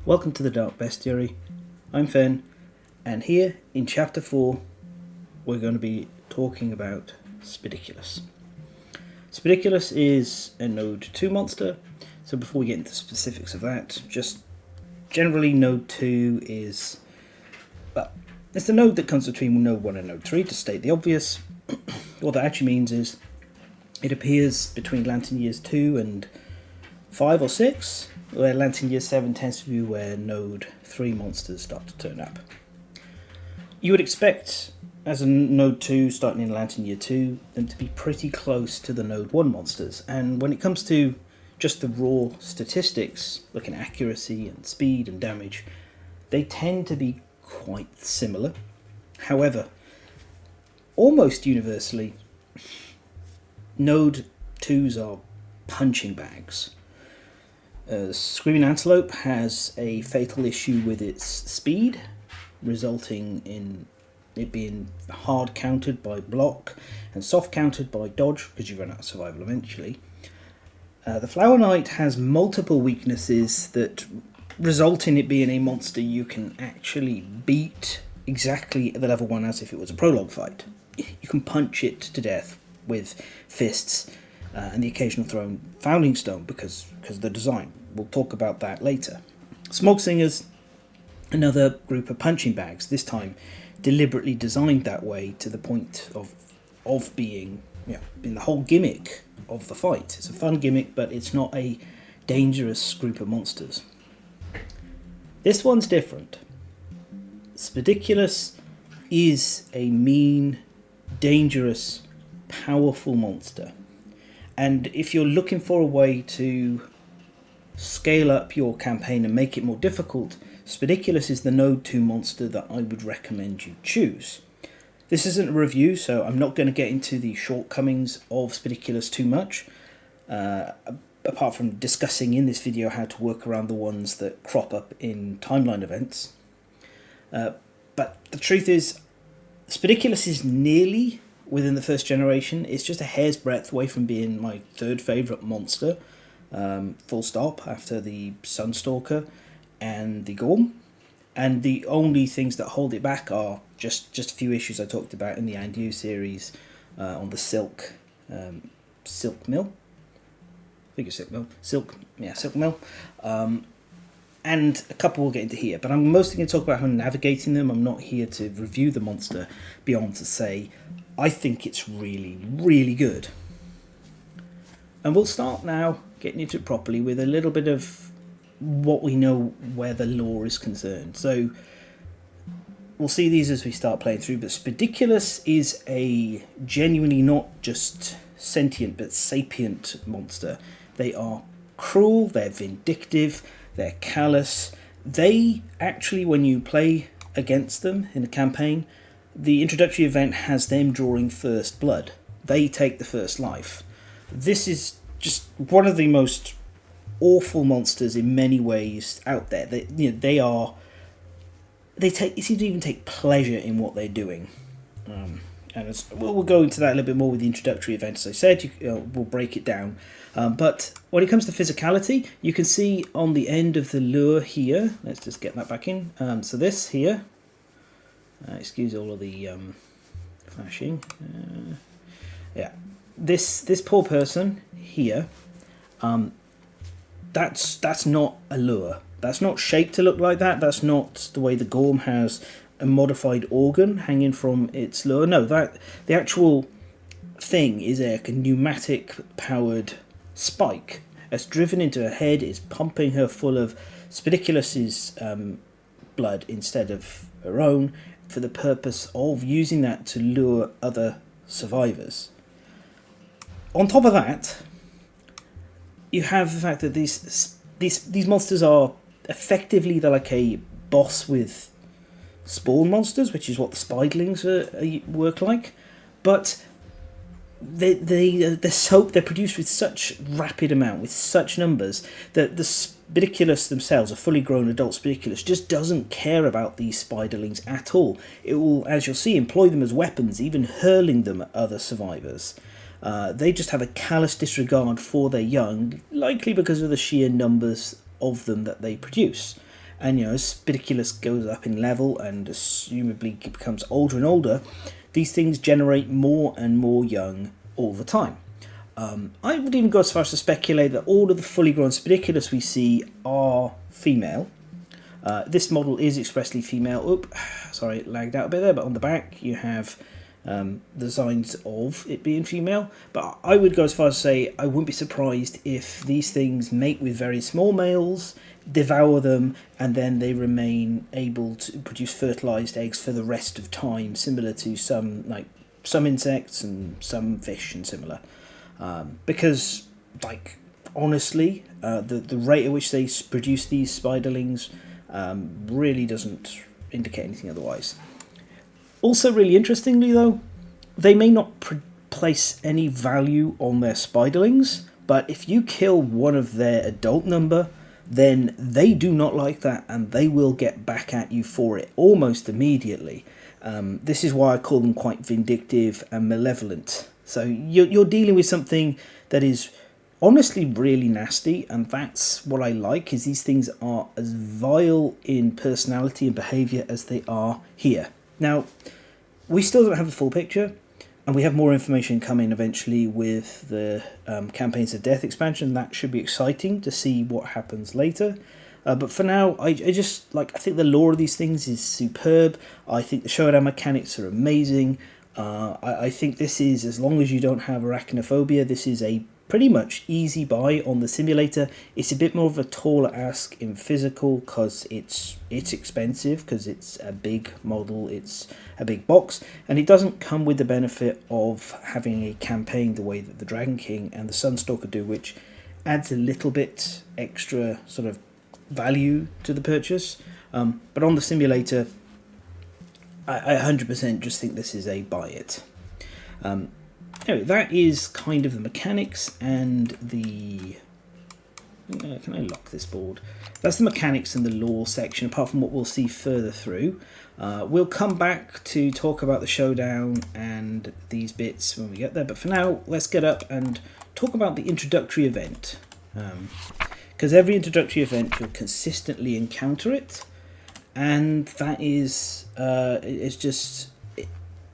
Welcome to the Dark Bestiary. I'm Finn, and here in Chapter 4 we're going to be talking about Spidicules. Spidicules is a Node 2 monster, so before we get into the specifics of that, just generally Node 2 is, well, it's the node that comes between Node 1 and Node 3, to state the obvious. What that actually means is it appears between Lantern Years 2 and 5 or 6, where Lantern Year 7 tends to be where Node 3 monsters start to turn up. You would expect, as a Node 2 starting in Lantern Year 2, them to be pretty close to the Node 1 monsters, and when it comes to just the raw statistics, looking at accuracy and speed and damage, they tend to be quite similar. However, almost universally, Node 2s are punching bags. Screaming Antelope has a fatal issue with its speed, resulting in it being hard countered by block and soft countered by dodge, because you run out of survival eventually. The Flower Knight has multiple weaknesses that result in it being a monster you can actually beat exactly at the level 1 as if it was a prologue fight. You can punch it to death with fists and the occasional thrown Founding Stone because of the design. We'll talk about that later. Smog Singers, another group of punching bags, this time deliberately designed that way to the point of being, being the whole gimmick of the fight. It's a fun gimmick, but it's not a dangerous group of monsters. This one's different. Spidicules is a mean, dangerous, powerful monster. And if you're looking for a way to scale up your campaign and make it more difficult, Spidicules is the Node 2 monster that I would recommend you choose. This isn't a review, so I'm not going to get into the shortcomings of Spidicules too much, apart from discussing in this video how to work around the ones that crop up in timeline events. But the truth is, Spidicules is nearly within the first generation. It's just a hair's breadth away from being my third favourite monster, full stop, after the Sunstalker and the Gorm. And the only things that hold it back are just a few issues I talked about in the And You series on the Silk Mill. I think it's Silk Mill. And a couple we'll get into here, but I'm mostly going to talk about how navigating them. I'm not here to review the monster beyond to say I think it's really, really good. And we'll start now getting into it properly with a little bit of what we know where the lore is concerned. So we'll see these as we start playing through, but Spidicules is a genuinely not just sentient but sapient monster. They are cruel, they're vindictive, they're callous. They actually, when you play against them in a campaign, the introductory event has them drawing first blood. They take the first life. This is just one of the most awful monsters in many ways out there. They seem to even take pleasure in what they're doing. And we'll go into that a little bit more with the introductory event. As I said, we'll break it down. But when it comes to physicality, you can see on the end of the lure here, let's just get that back in. So this here, excuse all of the flashing. This poor person here, that's not a lure. That's not shaped to look like that. That's not the way the Gorm has a modified organ hanging from its lure. No, the actual thing is a pneumatic powered spike that's driven into her head, is pumping her full of Spidicules' blood instead of her own, for the purpose of using that to lure other survivors. On top of that, you have the fact that these monsters are effectively, they're like a boss with spawn monsters, which is what the Spiderlings work like, but they're produced with such rapid amount, with such numbers, that the Spidicules themselves, a fully grown adult Spidicules, just doesn't care about these Spiderlings at all. It will, as you'll see, employ them as weapons, even hurling them at other survivors. They just have a callous disregard for their young, likely because of the sheer numbers of them that they produce. And as Spidicules goes up in level and assumably becomes older and older, these things generate more and more young all the time. I would even go as far as to speculate that all of the fully grown Spidicules we see are female. This model is expressly female. Oop, sorry, it lagged out a bit there, but on the back you have the signs of it being female. But I would go as far as to say I wouldn't be surprised if these things mate with very small males, devour them, and then they remain able to produce fertilized eggs for the rest of time, similar to some insects and some fish and similar. Because, honestly, the rate at which they produce these spiderlings really doesn't indicate anything otherwise. Also, really interestingly though, they may not place any value on their spiderlings, but if you kill one of their adult number, then they do not like that and they will get back at you for it almost immediately. This is why I call them quite vindictive and malevolent. So you're dealing with something that is honestly really nasty, and that's what I like, is these things are as vile in personality and behaviour as they are here. Now, we still don't have the full picture, and we have more information coming eventually with the Campaigns of Death expansion. That should be exciting to see what happens later. But for now, I think the lore of these things is superb. I think the showdown mechanics are amazing. I think this is, as long as you don't have arachnophobia, this is a pretty much easy buy on the simulator. It's a bit more of a taller ask in physical because it's expensive, because it's a big model, it's a big box, and it doesn't come with the benefit of having a campaign the way that the Dragon King and the Sunstalker do, which adds a little bit extra sort of value to the purchase. But on the simulator, I 100% just think this is a buy it. Anyway, that is kind of the mechanics and the... can I lock this board? That's the mechanics and the lore section, apart from what we'll see further through. We'll come back to talk about the showdown and these bits when we get there, but for now, let's get up and talk about the introductory event. Because every introductory event, you'll consistently encounter it, and that is... it's just...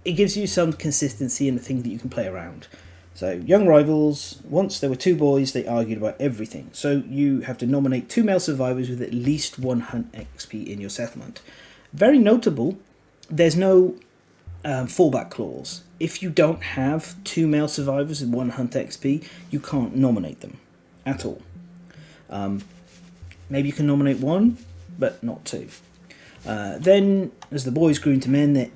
It gives you some consistency in the thing that you can play around. So, young rivals, once there were two boys, they argued about everything. So you have to nominate 2 male survivors with at least 1 hunt XP in your settlement. Very notable, there's no fallback clause. If you don't have 2 male survivors with 1 hunt XP, you can't nominate them at all. Maybe you can nominate 1, but not 2. Then, as the boys grew into men, their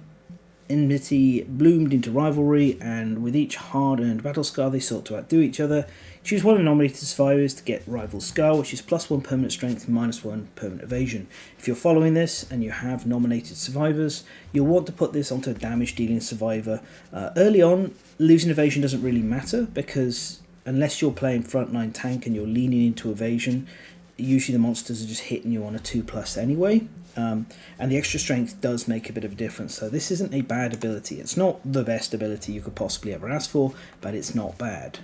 enmity bloomed into rivalry, and with each hard-earned battle scar they sought to outdo each other. Choose one of the nominated survivors to get rival scar, which is +1 permanent strength, -1 permanent evasion. If you're following this and you have nominated survivors, you'll want to put this onto a damage dealing survivor. Early on, losing evasion doesn't really matter, because unless you're playing frontline tank and you're leaning into evasion, usually the monsters are just hitting you on a 2+ anyway. And the extra strength does make a bit of a difference, so this isn't a bad ability. It's not the best ability you could possibly ever ask for, but it's not bad.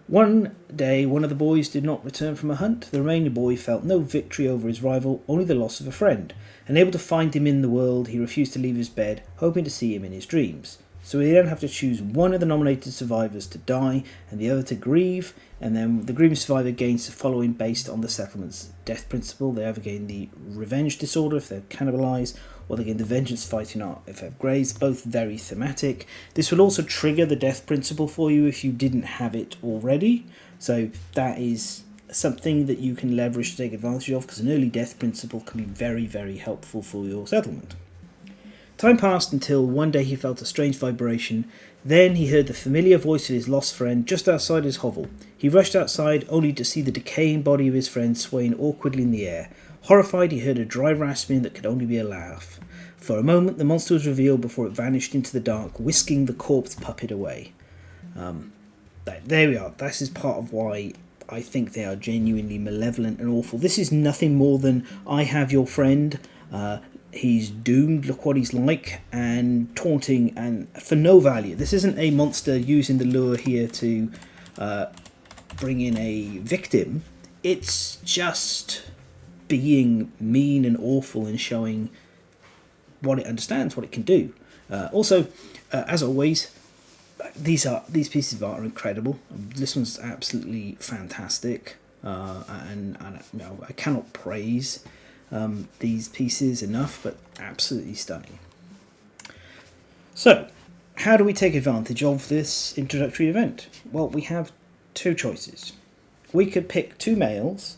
One day, one of the boys did not return from a hunt. The remaining boy felt no victory over his rival, only the loss of a friend. Unable to find him in the world, he refused to leave his bed, hoping to see him in his dreams. So we then have to choose one of the nominated survivors to die and the other to grieve, and then the grieving survivor gains the following based on the settlement's death principle. They either gain the revenge disorder if they're cannibalized, or they gain the vengeance fighting art if they're grazed, both very thematic. This will also trigger the death principle for you if you didn't have it already, so that is something that you can leverage to take advantage of, because an early death principle can be very, very helpful for your settlement. Time passed until one day he felt a strange vibration. Then he heard the familiar voice of his lost friend just outside his hovel. He rushed outside, only to see the decaying body of his friend swaying awkwardly in the air. Horrified, he heard a dry rasping that could only be a laugh. For a moment, the monster was revealed before it vanished into the dark, whisking the corpse puppet away. There we are. This is part of why I think they are genuinely malevolent and awful. This is nothing more than, I have your friend, he's doomed, look what he's like, and taunting, and for no value. This isn't a monster using the lure here to bring in a victim. It's just being mean and awful and showing what it understands, what it can do. Also, as always, these pieces of art are incredible. This one's absolutely fantastic, and you know, I cannot praise these pieces enough, but absolutely stunning. So, how do we take advantage of this introductory event? Well, we have two choices. We could pick two males,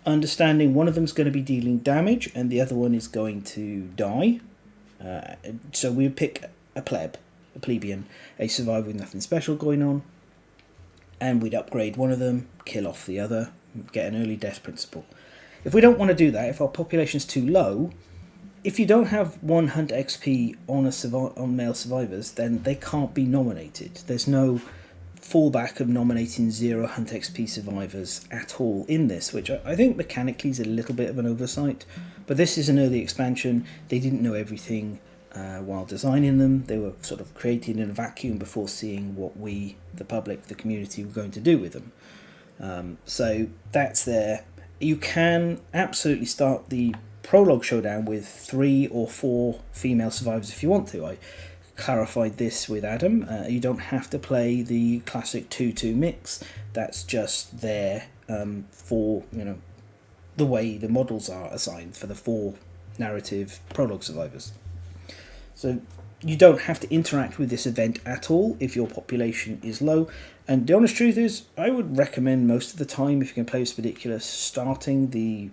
understanding one of them is going to be dealing damage and the other one is going to die. So we would pick a plebeian, a survivor with nothing special going on, and we'd upgrade one of them, kill off the other, get an early death principle. If we don't want to do that, if our population's too low, if you don't have 1 hunt XP on male survivors, then they can't be nominated. There's no fallback of nominating 0 hunt XP survivors at all in this, which I think mechanically is a little bit of an oversight. But this is an early expansion. They didn't know everything while designing them. They were sort of created in a vacuum before seeing what we, the public, the community, were going to do with them. So that's there. You can absolutely start the prologue showdown with 3 or 4 female survivors if you want to. I clarified this with Adam. You don't have to play the classic 2-2 mix. That's just there for, you know, the way the models are assigned for the 4 narrative prologue survivors. So you don't have to interact with this event at all if your population is low. And the honest truth is, I would recommend most of the time, if you can play with Spidicules, starting the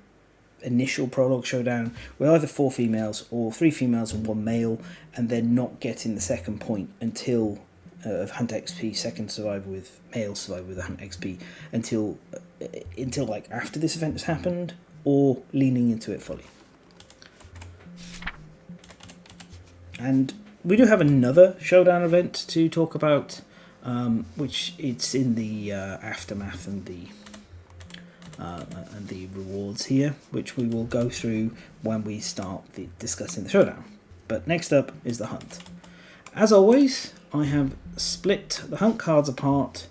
initial prologue showdown with either 4 females or 3 females and 1 male, and then not getting the second point until of Hunt XP, second survivor with male survivor with Hunt XP, until like after this event has happened, or leaning into it fully. And we do have another showdown event to talk about, which it's in the aftermath and the rewards here, which we will go through when we start discussing the showdown. But next up is the hunt. As always, I have split the hunt cards apart.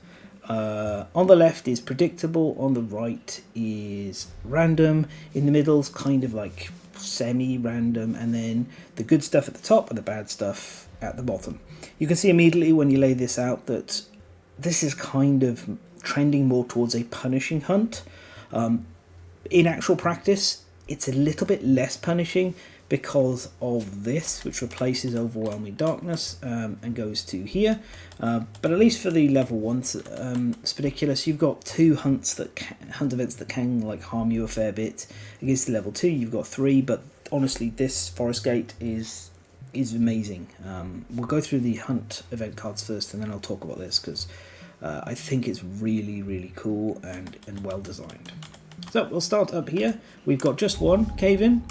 On the left is predictable, on the right is random, in the middle is kind of like semi-random, and then the good stuff at the top and the bad stuff at the bottom. You can see immediately when you lay this out that this is kind of trending more towards a punishing hunt. In actual practice, it's a little bit less punishing because of this, which replaces Overwhelming Darkness and goes to here. But at least for the level 1 Spidicules, you've got 2 hunt events that can like harm you a fair bit. Against the level 2, you've got 3, but honestly, this Forest Gate is amazing. We'll go through the hunt event cards first, and then I'll talk about this because I think it's really, really cool and well designed. So we'll start up here. We've got just 1 cave-in.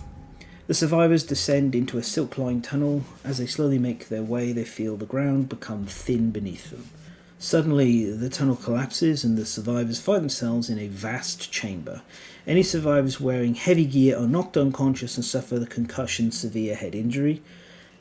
The survivors descend into a silk-lined tunnel. As they slowly make their way, they feel the ground become thin beneath them. Suddenly, the tunnel collapses and the survivors find themselves in a vast chamber. Any survivors wearing heavy gear are knocked unconscious and suffer the concussion severe head injury.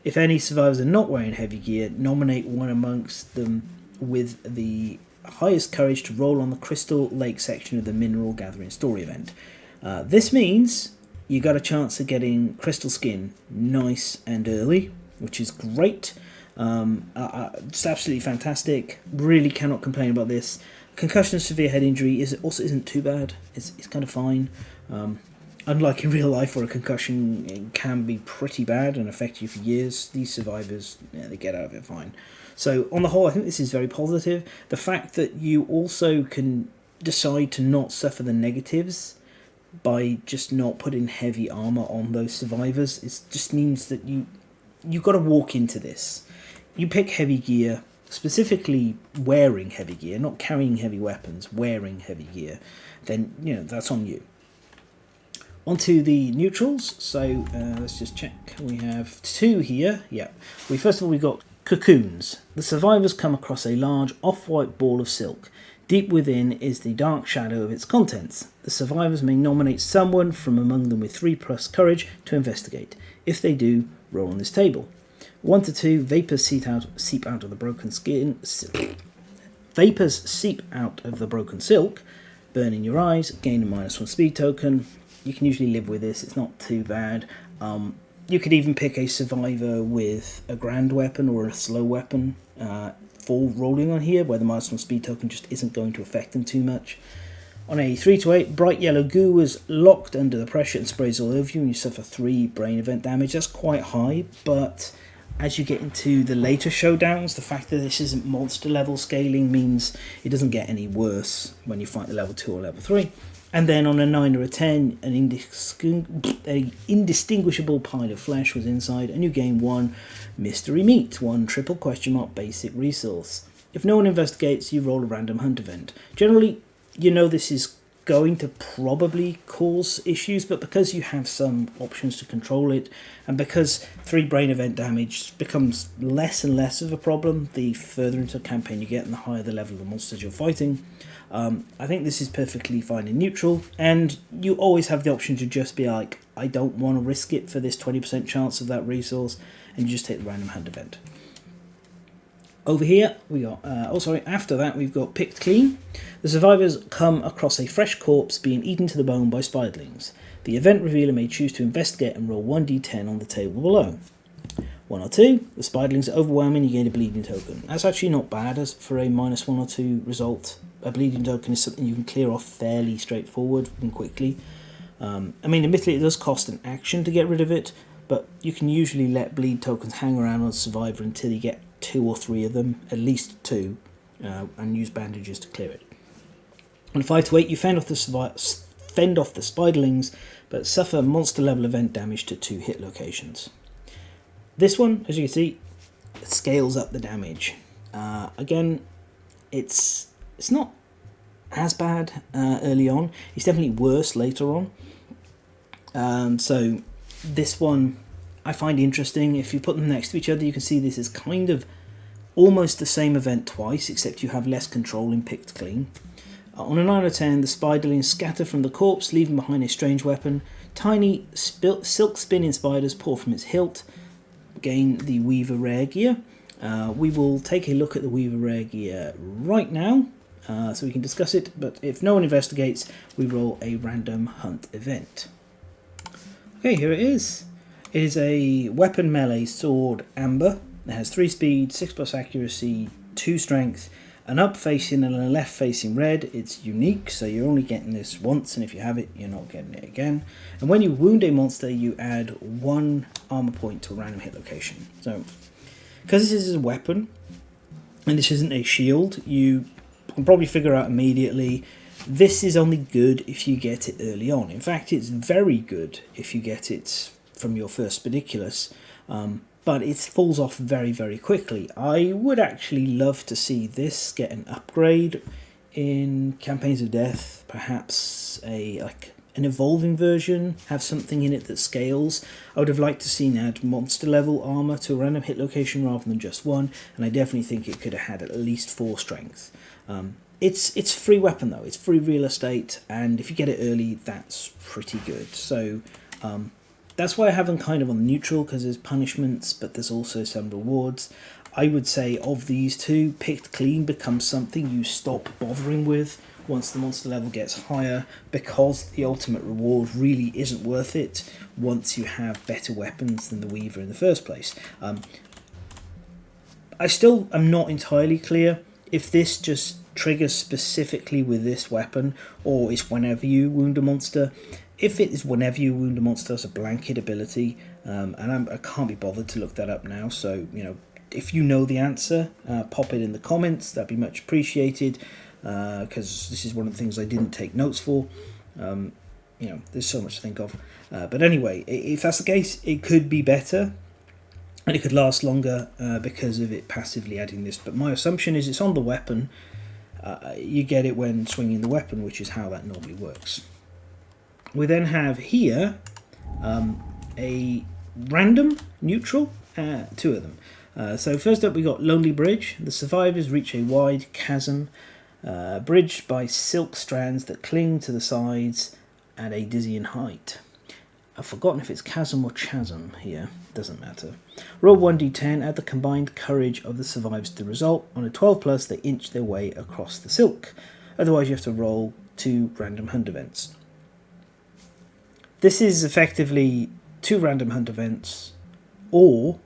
If any survivors are not wearing heavy gear, nominate one amongst them with the highest courage to roll on the Crystal Lake section of the Mineral Gathering Story event. This means you got a chance of getting Crystal Skin nice and early, which is great. It's absolutely fantastic. Really cannot complain about this. Concussion and severe head injury isn't too bad. It's kind of fine. Unlike in real life where a concussion can be pretty bad and affect you for years, these survivors, they get out of it fine. So on the whole, I think this is very positive. The fact that you also can decide to not suffer the negatives by just not putting heavy armor on those survivors, it just means that you've got to walk into this. You pick heavy gear, specifically wearing heavy gear, not carrying heavy weapons, wearing heavy gear, then that's on you. Onto the neutrals. So let's just check. We have 2 here. Yeah. First of all, we've got cocoons. The survivors come across a large off-white ball of silk. Deep within is the dark shadow of its contents. The survivors may nominate someone from among them with 3+ courage to investigate. If they do, roll on this table. 1 to 2, vapors seep out of the broken skin. Vapors seep out of the broken silk, burning your eyes, gain a -1 speed token. You can usually live with this, it's not too bad. You could even pick a survivor with a grand weapon or a slow weapon for rolling on here, where the -1 speed token just isn't going to affect them too much. On a 3 to 8, bright yellow goo is locked under the pressure and sprays all over you, and you suffer 3 brain event damage. That's quite high, but as you get into the later showdowns, the fact that this isn't monster level scaling means it doesn't get any worse when you fight the level 2 or level 3. And then on a 9 or a 10, an indistinguishable pile of flesh was inside, and you gain 1 mystery meat, 1 triple question mark basic resource. If no one investigates, you roll a random hunt event. Generally, you know this is going to probably cause issues, but because you have some options to control it, and because 3 brain event damage becomes less and less of a problem the further into the campaign you get and the higher the level of the monsters you're fighting, I think this is perfectly fine and neutral, and you always have the option to just be like, I don't want to risk it for this 20% chance of that resource, and you just take the random hunt event. Over here, we got, after that, we've got Picked Clean. The survivors come across a fresh corpse being eaten to the bone by spiderlings. The event revealer may choose to investigate and roll 1d10 on the table below. 1 or 2, the spiderlings are overwhelming, you gain a bleeding token. That's actually not bad as for a -1 or 2 result. A bleeding token is something you can clear off fairly straightforward and quickly. I mean, admittedly, it does cost an action to get rid of it, but you can usually let bleed tokens hang around on a survivor until you get 2 or 3 of them, at least 2, and use bandages to clear it. On 5 to 8, you fend off the spiderlings, but suffer monster level event damage to 2 hit locations. This one, as you can see, scales up the damage. Again, it's not as bad early on. It's definitely worse later on. So this one I find interesting. If you put them next to each other, you can see this is kind of almost the same event twice, except you have less control in Picked Clean. On a 9 or 10, the spiderlings scatter from the corpse, leaving behind a strange weapon. Tiny silk spinning spiders pour from its hilt. Gain the Weaver rare gear. We will take a look at the Weaver rare gear right now, so we can discuss it, but if no one investigates, we roll a random hunt event. Okay, here it is. It is a weapon melee sword amber. It has 3 speed, 6+ accuracy, 2 strength, an up facing and a left facing red. It's unique, so you're only getting this once, and if you have it, you're not getting it again. And when you wound a monster, you add 1 armor point to a random hit location. So, because this is a weapon, and this isn't a shield, you can probably figure out immediately this is only good if you get it early on. In fact, it's very good if you get it from your first Spidicules, but it falls off very, very quickly. I would actually love to see this get an upgrade in Campaigns of Death, perhaps an evolving version, have something in it that scales. I would have liked to see add monster level armor to a random hit location rather than just 1, and I definitely think it could have had at least 4 strength. It's free weapon though, it's free real estate, and if you get it early, that's pretty good. So that's why I have them kind of on neutral, because there's punishments, but there's also some rewards. I would say of these two, Picked Clean becomes something you stop bothering with once the monster level gets higher, because the ultimate reward really isn't worth it once you have better weapons than the Weaver in the first place. I still am not entirely clear if this just triggers specifically with this weapon, or is whenever you wound a monster. If it is whenever you wound a monster as a blanket ability, and I can't be bothered to look that up now, so if you know the answer, pop it in the comments. That'd be much appreciated, because this is one of the things I didn't take notes for. There's so much to think of. But anyway, if that's the case, it could be better, and it could last longer because of it passively adding this. But my assumption is it's on the weapon. You get it when swinging the weapon, which is how that normally works. We then have here a random neutral, 2 of them. So first up we got Lonely Bridge. The survivors reach a wide chasm bridged by silk strands that cling to the sides at a dizzying height. I've forgotten if it's chasm or chasm here, doesn't matter. Roll 1d10, add the combined courage of the survivors to the result. On a 12+, they inch their way across the silk. Otherwise you have to roll 2 random hunt events. This is effectively 2 random hunt events, or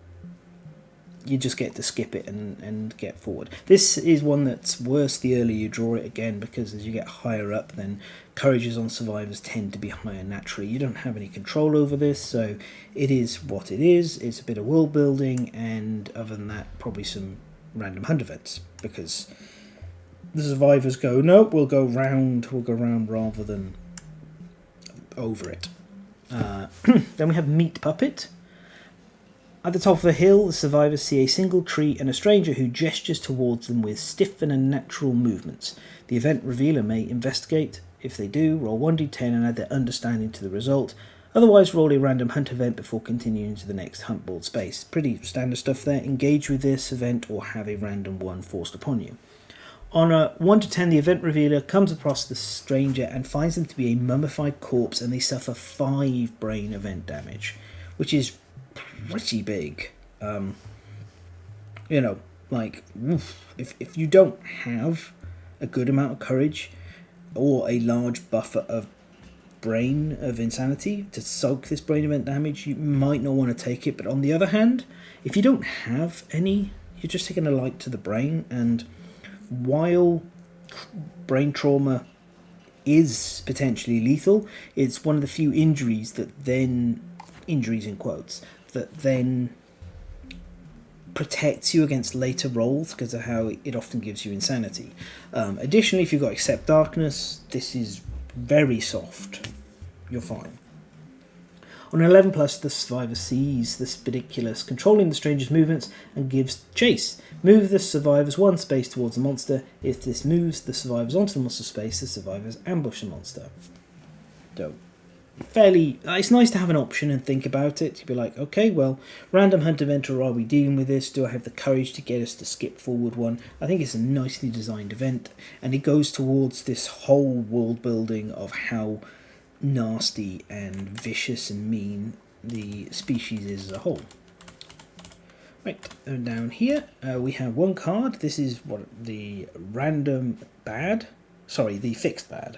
you just get to skip it and get forward. This is one that's worse the earlier you draw it, again, because as you get higher up, then courages on survivors tend to be higher naturally. You don't have any control over this, so it is what it is. It's a bit of world building, and other than that, probably some random hunt events, because the survivors go, no, we'll go round rather than over it. Then we have Meat Puppet. At the top of a hill, the survivors see a single tree and a stranger who gestures towards them with stiff and unnatural movements. The event revealer may investigate. If they do, roll 1d10 and add their understanding to the result. Otherwise, roll a random hunt event before continuing to the next hunt board space. Pretty standard stuff there. Engage with this event or have a random one forced upon you. On a 1 to 10, the event revealer comes across the stranger and finds them to be a mummified corpse, and they suffer 5 brain event damage, which is pretty big. You know, like, if you don't have a good amount of courage or a large buffer of brain of insanity to soak this brain event damage, you might not want to take it. But on the other hand, if you don't have any, you're just taking a light to the brain, and while brain trauma is potentially lethal, it's one of the few injuries that then, injuries in quotes, that then protects you against later rolls because of how it often gives you insanity. Additionally, if you've got Accept Darkness, this is very soft. You're fine. On 11 plus, the survivor sees the Spidicules controlling the stranger's movements and gives chase. Move the survivors 1 space towards the monster. If this moves the survivors onto the monster space, the survivors ambush the monster. So, fairly, it's nice to have an option and think about it. To be like, okay, well, random hunt event, or are we dealing with this? Do I have the courage to get us to skip forward one? I think it's a nicely designed event, and it goes towards this whole world building of how nasty and vicious and mean the species is as a whole. Right, and down here we have 1 card. This is what the fixed bad.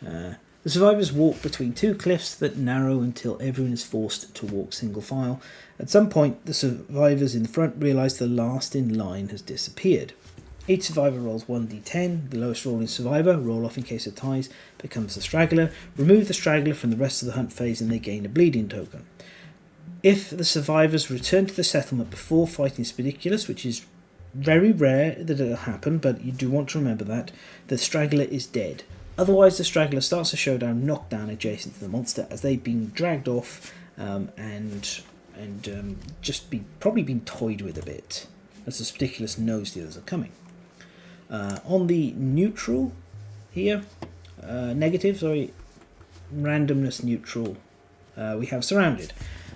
The survivors walk between 2 cliffs that narrow until everyone is forced to walk single file. At some point, the survivors in the front realise the last in line has disappeared. Each survivor rolls 1d10. The lowest rolling survivor, roll off in case of ties, becomes the straggler. Remove the straggler from the rest of the hunt phase and they gain a bleeding token. If the survivors return to the settlement before fighting Spidicules, which is very rare that it'll happen, but you do want to remember that, the straggler is dead. Otherwise, the straggler starts a showdown knocked down adjacent to the monster as they've been dragged off and probably been toyed with a bit, as the Spidicules knows the others are coming. On the neutral here, randomness neutral, we have surrounded.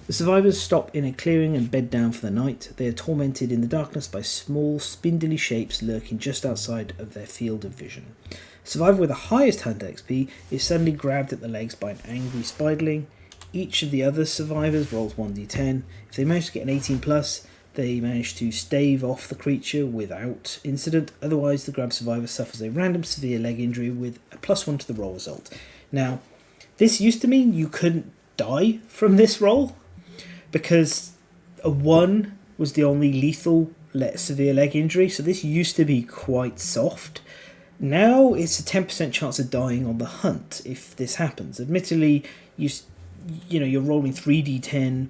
The survivors stop in a clearing and bed down for the night. They are tormented in the darkness by small, spindly shapes lurking just outside of their field of vision. Survivor with the highest hunt XP is suddenly grabbed at the legs by an angry spiderling. Each of the other survivors rolls 1d10. If they manage to get an 18 plus, they manage to stave off the creature without incident. Otherwise, the grabbed survivor suffers a random severe leg injury with a +1 to the roll result. Now, this used to mean you couldn't die from this roll, because a 1 was the only lethal severe leg injury, so this used to be quite soft. Now it's a 10% chance of dying on the hunt if this happens. Admittedly, you're rolling 3d10,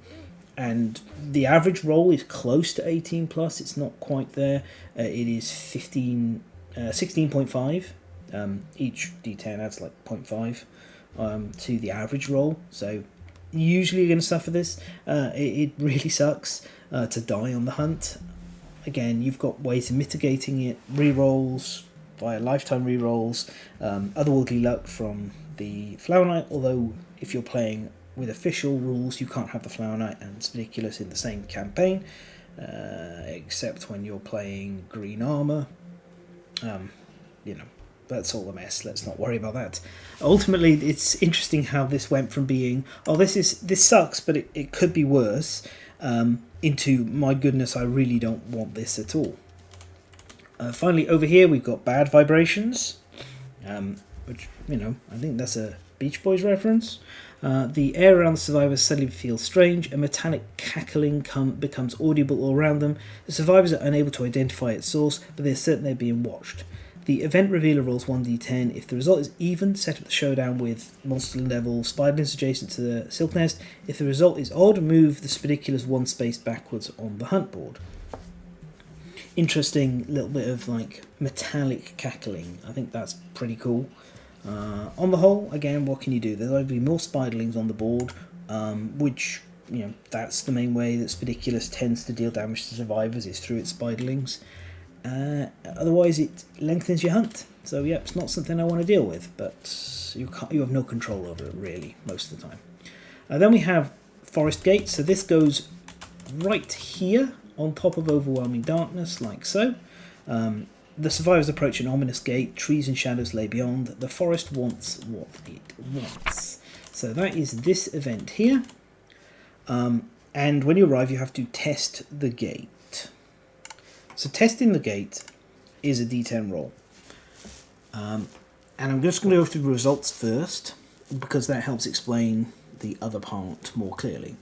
and the average roll is close to 18 plus. It's not quite there. It is 16.5. Each d10 adds like 0.5 to the average roll. So usually you're going to suffer this. It really sucks to die on the hunt. Again, you've got ways of mitigating it. Rerolls via lifetime rerolls, otherworldly luck from the Flower Knight, although if you're playing with official rules you can't have the Flower Knight and Spidicules in the same campaign, except when you're playing green armour. That's all a mess, let's not worry about that. Ultimately, it's interesting how this went from being, this sucks but it could be worse, into, my goodness, I really don't want this at all. Finally, over here we've got Bad Vibrations, which, I think that's a Beach Boys reference. The air around the survivors suddenly feels strange. A metallic cackling becomes audible all around them. The survivors are unable to identify its source, but they're certain they're being watched. The event revealer rolls 1d10. If the result is even, set up the showdown with monster level spiderlings adjacent to the silk nest. If the result is odd, move the Spidicules one space backwards on the hunt board. Interesting little bit of like metallic cackling. I think that's pretty cool. On the whole, again, what can you do? There's going to be more spiderlings on the board, which, you know, that's the main way that Spidiculus tends to deal damage to survivors, is through its spiderlings. Otherwise, it lengthens your hunt. So, yeah, it's not something I want to deal with, but you have no control over it, really, most of the time. Then we have Forest Gate. So this goes right here on top of Overwhelming Darkness, like so. The survivors approach an ominous gate. Trees and shadows lay beyond. The forest wants what it wants. So that is this event here. And when you arrive, you have to test the gate. So testing the gate is a D10 roll. And I'm just going to go through the results first, because that helps explain the other part more clearly.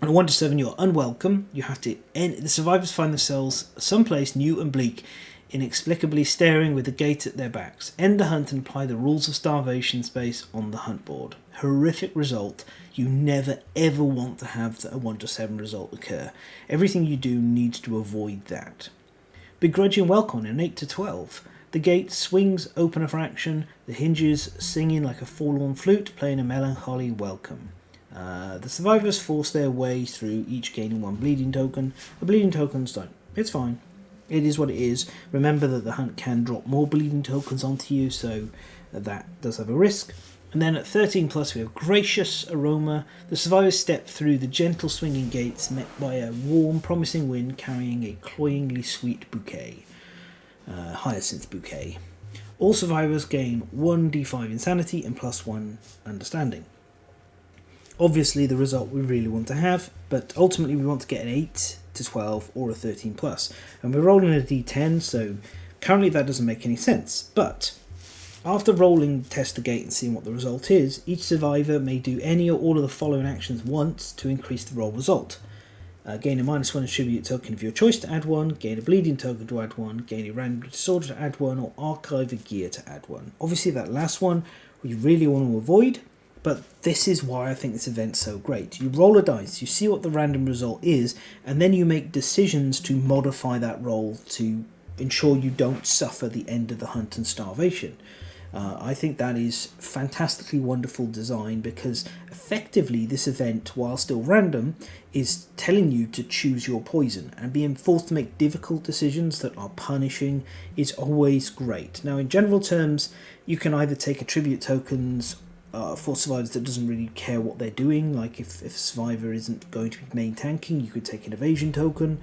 On a 1 to 7, you're unwelcome. You have to end. The survivors find themselves someplace new and bleak, inexplicably staring with the gate at their backs. End the hunt and apply the rules of starvation space on the hunt board. Horrific result. You never ever want to have a 1 to 7 result occur. Everything you do needs to avoid that. Begrudging welcome in 8 to 12. The gate swings open for action, the hinges singing like a forlorn flute, playing a melancholy welcome. The survivors force their way through, each gaining 1 bleeding token. A bleeding token's done. It's fine. It is what it is. Remember that the hunt can drop more bleeding tokens onto you, so that does have a risk. And then at 13 plus we have Gracious Aroma. The survivors step through the gentle swinging gates, met by a warm, promising wind carrying a cloyingly sweet bouquet. Hyacinth bouquet. All survivors gain 1d5 insanity and +1 understanding. Obviously the result we really want to have, but ultimately we want to get an 8 to 12 or a 13 plus. And we're rolling a d10, so currently that doesn't make any sense. But after rolling test the gate and seeing what the result is, each survivor may do any or all of the following actions once to increase the roll result. Gain a -1 attribute token of your choice to add 1, gain a bleeding token to add 1, gain a random disorder to add 1, or archive a gear to add 1. Obviously that last one we really want to avoid, but this is why I think this event's so great. You roll a dice, you see what the random result is, and then you make decisions to modify that roll to ensure you don't suffer the end of the hunt and starvation. I think that is fantastically wonderful design, because effectively this event, while still random, is telling you to choose your poison, and being forced to make difficult decisions that are punishing is always great. Now in general terms, you can either take attribute tokens for survivors that doesn't really care what they're doing, like if a survivor isn't going to be main tanking, you could take an evasion token,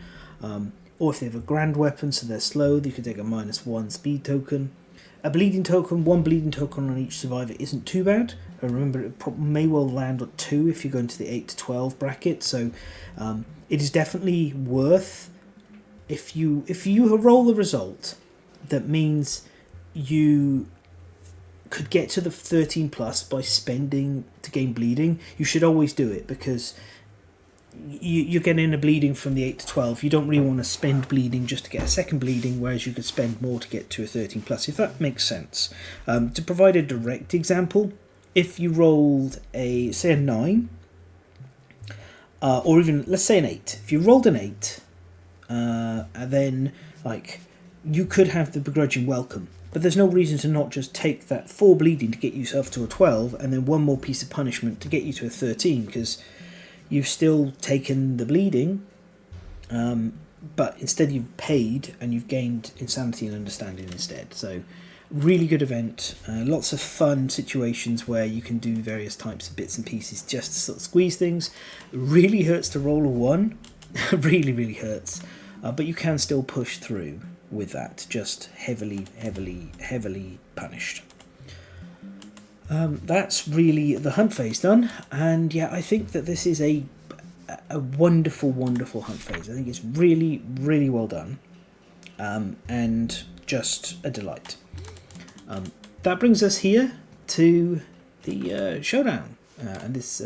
or if they have a grand weapon so they're slow, you could take a -1 speed token. A bleeding token, 1 bleeding token on each survivor isn't too bad. Remember, it may well land at 2 if you go into the 8 to 12 bracket, so it is definitely worth, if you roll the result that means you could get to the 13 plus by spending to gain bleeding, you should always do it, because you're getting a bleeding from the 8 to 12. You don't really want to spend bleeding just to get a second bleeding, whereas you could spend more to get to a 13 plus, if that makes sense. To provide a direct example, if you rolled say a 9, or even let's say an 8. If you rolled an 8, and then like you could have the begrudging welcome, but there's no reason to not just take that 4 bleeding to get yourself to a 12, and then 1 more piece of punishment to get you to a 13, because you've still taken the bleeding, but instead you've paid and you've gained insanity and understanding instead. So really good event, lots of fun situations where you can do various types of bits and pieces just to sort of squeeze things. Really hurts to roll a 1, really hurts, but you can still push through with that, just heavily punished. That's really the hunt phase done, and yeah, I think that this is a wonderful hunt phase. I think it's really well done, and just a delight. That brings us here to the showdown. And this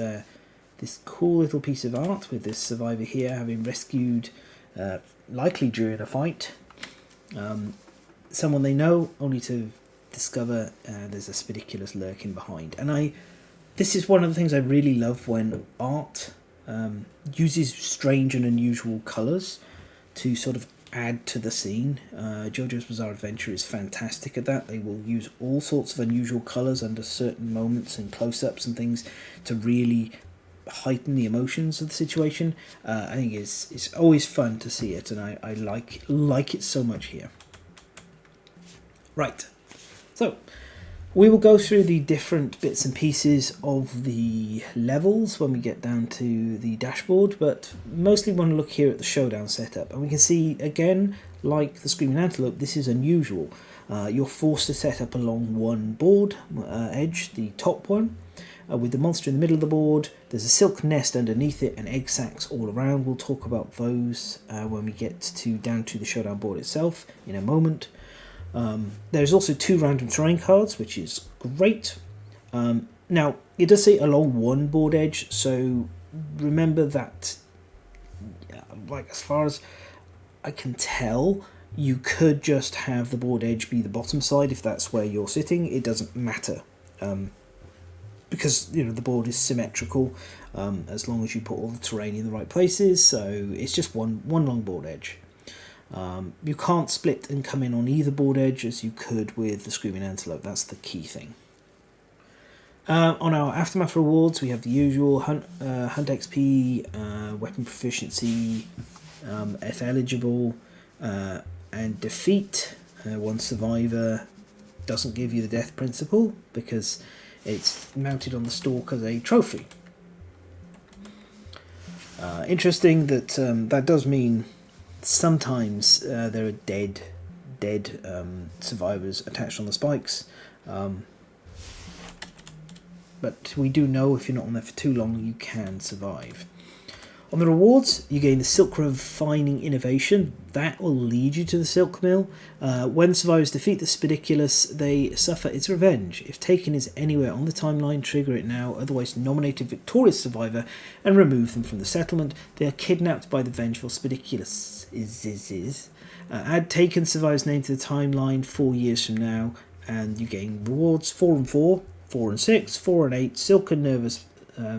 cool little piece of art with this survivor here having rescued, likely during a fight, someone they know, only to discover there's a Spidiculus lurking behind. And this is one of the things I really love when art uses strange and unusual colours to sort of add to the scene. JoJo's Bizarre Adventure is fantastic at that. They will use all sorts of unusual colours under certain moments and close-ups and things to really heighten the emotions of the situation. I think it's always fun to see it, and I like it so much here. Right, so we will go through the different bits and pieces of the levels when we get down to the dashboard, but mostly want to look here at the showdown setup. And we can see, again, like the Screaming Antelope, this is unusual. You're forced to set up along one board edge, the top one, with the monster in the middle of the board. There's a silk nest underneath it and egg sacs all around. We'll talk about those when we get down to the showdown board itself in a moment. There's also 2 random terrain cards, which is great. Now, it does say along one board edge, so remember that, like, as far as I can tell, you could just have the board edge be the bottom side if that's where you're sitting. It doesn't matter, because the board is symmetrical as long as you put all the terrain in the right places. So it's just one long board edge. You can't split and come in on either board edge as you could with the Screaming Antelope. That's the key thing. On our Aftermath rewards, we have the usual hunt XP, weapon proficiency, F eligible, and defeat. One survivor doesn't give you the death principle because it's mounted on the stalk as a trophy. Interesting that that does mean sometimes there are dead survivors attached on the spikes, but we do know if you're not on there for too long, you can survive. On the rewards, you gain the Silk Refining Innovation. That will lead you to the Silk Mill. When survivors defeat the Spidiculus, they suffer its revenge. If taken is anywhere on the timeline, trigger it now. Otherwise, nominate a victorious survivor and remove them from the settlement. They are kidnapped by the vengeful Spidiculus. Add taken survivor's name to the timeline 4 years from now, and you gain rewards 4 and 4, 4 and 6, 4 and 8, Silk and Nervous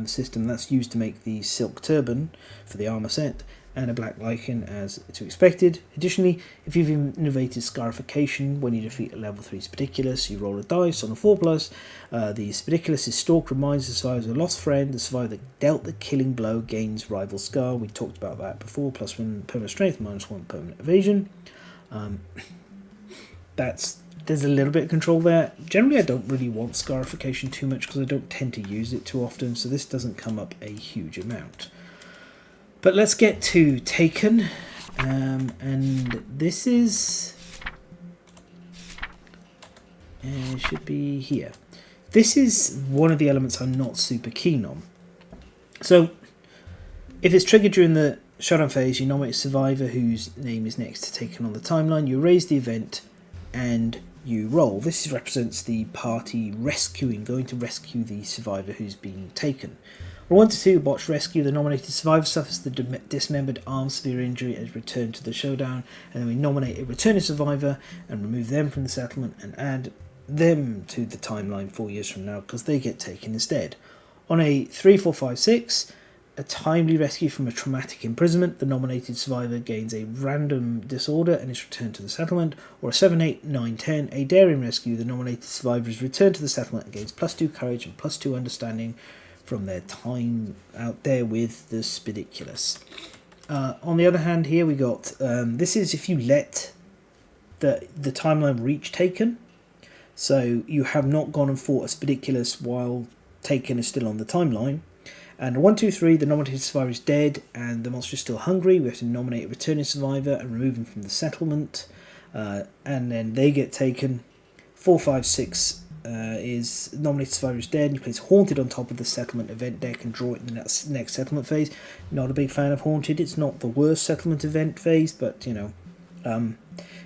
system that's used to make the silk turban for the armor set, and a black lichen as to expected. Additionally, if you've innovated scarification when you defeat a level 3 Spidiculus, you roll a dice on a 4+. The Spidiculus' stalk reminds the survivor of a lost friend. The survivor that dealt the killing blow gains rival scar. We talked about that before. +1 permanent strength, -1 permanent evasion. There's a little bit of control there. Generally, I don't really want scarification too much because I don't tend to use it too often, so this doesn't come up a huge amount. But let's get to Taken, and this is... it should be here. This is one of the elements I'm not super keen on. So, if it's triggered during the showdown phase, you nominate a survivor whose name is next to Taken on the timeline, you erase the event, and you roll. This represents the party going to rescue the survivor who's been taken. Roll 1 to 2, botched rescue. The nominated survivor suffers the dismembered arm severe injury and is returned to the showdown. And then we nominate a returning survivor and remove them from the settlement and add them to the timeline 4 years from now because they get taken instead. On a 3, 4, 5, 6, a timely rescue from a traumatic imprisonment, the nominated survivor gains a random disorder and is returned to the settlement. Or a 7, 8, 9, 10, a daring rescue, the nominated survivor is returned to the settlement and gains +2 courage and +2 understanding from their time out there with the Spidiculus. On the other hand, here we got, this is if you let the timeline reach Taken. So you have not gone and fought a Spidiculus while Taken is still on the timeline. And 1, 2, 3, the nominated survivor is dead and the monster is still hungry. We have to nominate a returning survivor and remove them from the settlement. And then they get taken. 4, 5, 6 is nominated survivor is dead and you place Haunted on top of the settlement event deck and draw it in the next settlement phase. Not a big fan of Haunted. It's not the worst settlement event phase, but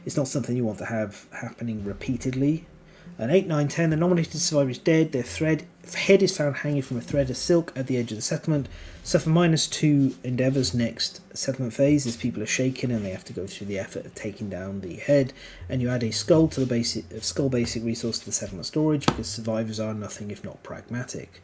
it's not something you want to have happening repeatedly. An 8, 9, 10, the nominated survivor is dead. Their head is found hanging from a thread of silk at the edge of the settlement. Suffer -2 endeavours next settlement phase as people are shaken and they have to go through the effort of taking down the head. And you add a skull to the skull basic resource to the settlement storage because survivors are nothing if not pragmatic.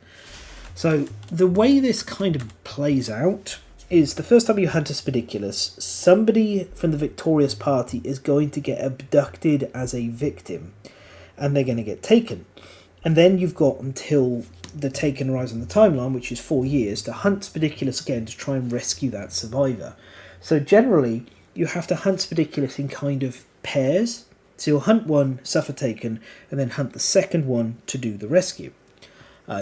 So the way this kind of plays out is the first time you hunt a Spidiculus, somebody from the victorious party is going to get abducted as a victim. And they're going to get taken. And then you've got until the taken rise on the timeline, which is 4 years, to hunt Spidiculus again to try and rescue that survivor. So generally, you have to hunt Spidiculus in kind of pairs. So you'll hunt one, suffer taken, and then hunt the second one to do the rescue.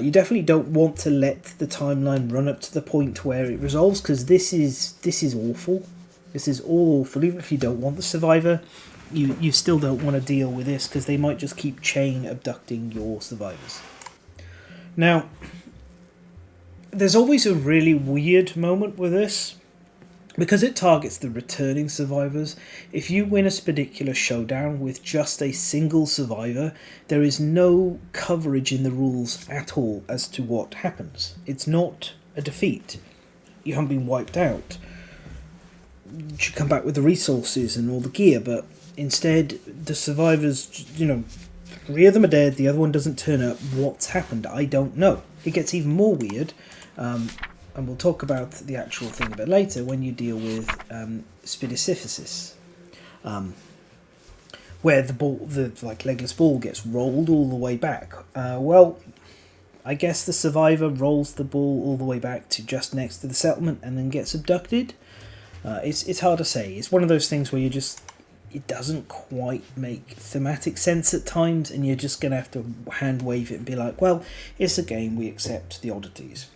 You definitely don't want to let the timeline run up to the point where it resolves, because this is awful. This is all awful. Even if you don't want the survivor, you still don't want to deal with this because they might just keep chain abducting your survivors. Now, there's always a really weird moment with this because it targets the returning survivors. If you win a Spidicular showdown with just a single survivor, there is no coverage in the rules at all as to what happens. It's not a defeat. You haven't been wiped out. You should come back with the resources and all the gear, but instead, the survivors, 3 of them are dead, the other one doesn't turn up. What's happened? I don't know. It gets even more weird, and we'll talk about the actual thing a bit later when you deal with Spidicules, where the Legless Ball gets rolled all the way back. Well, I guess the survivor rolls the ball all the way back to just next to the settlement and then gets abducted. It's hard to say. It's one of those things where it doesn't quite make thematic sense at times, and you're just going to have to hand wave it and be like, well, it's a game, we accept the oddities.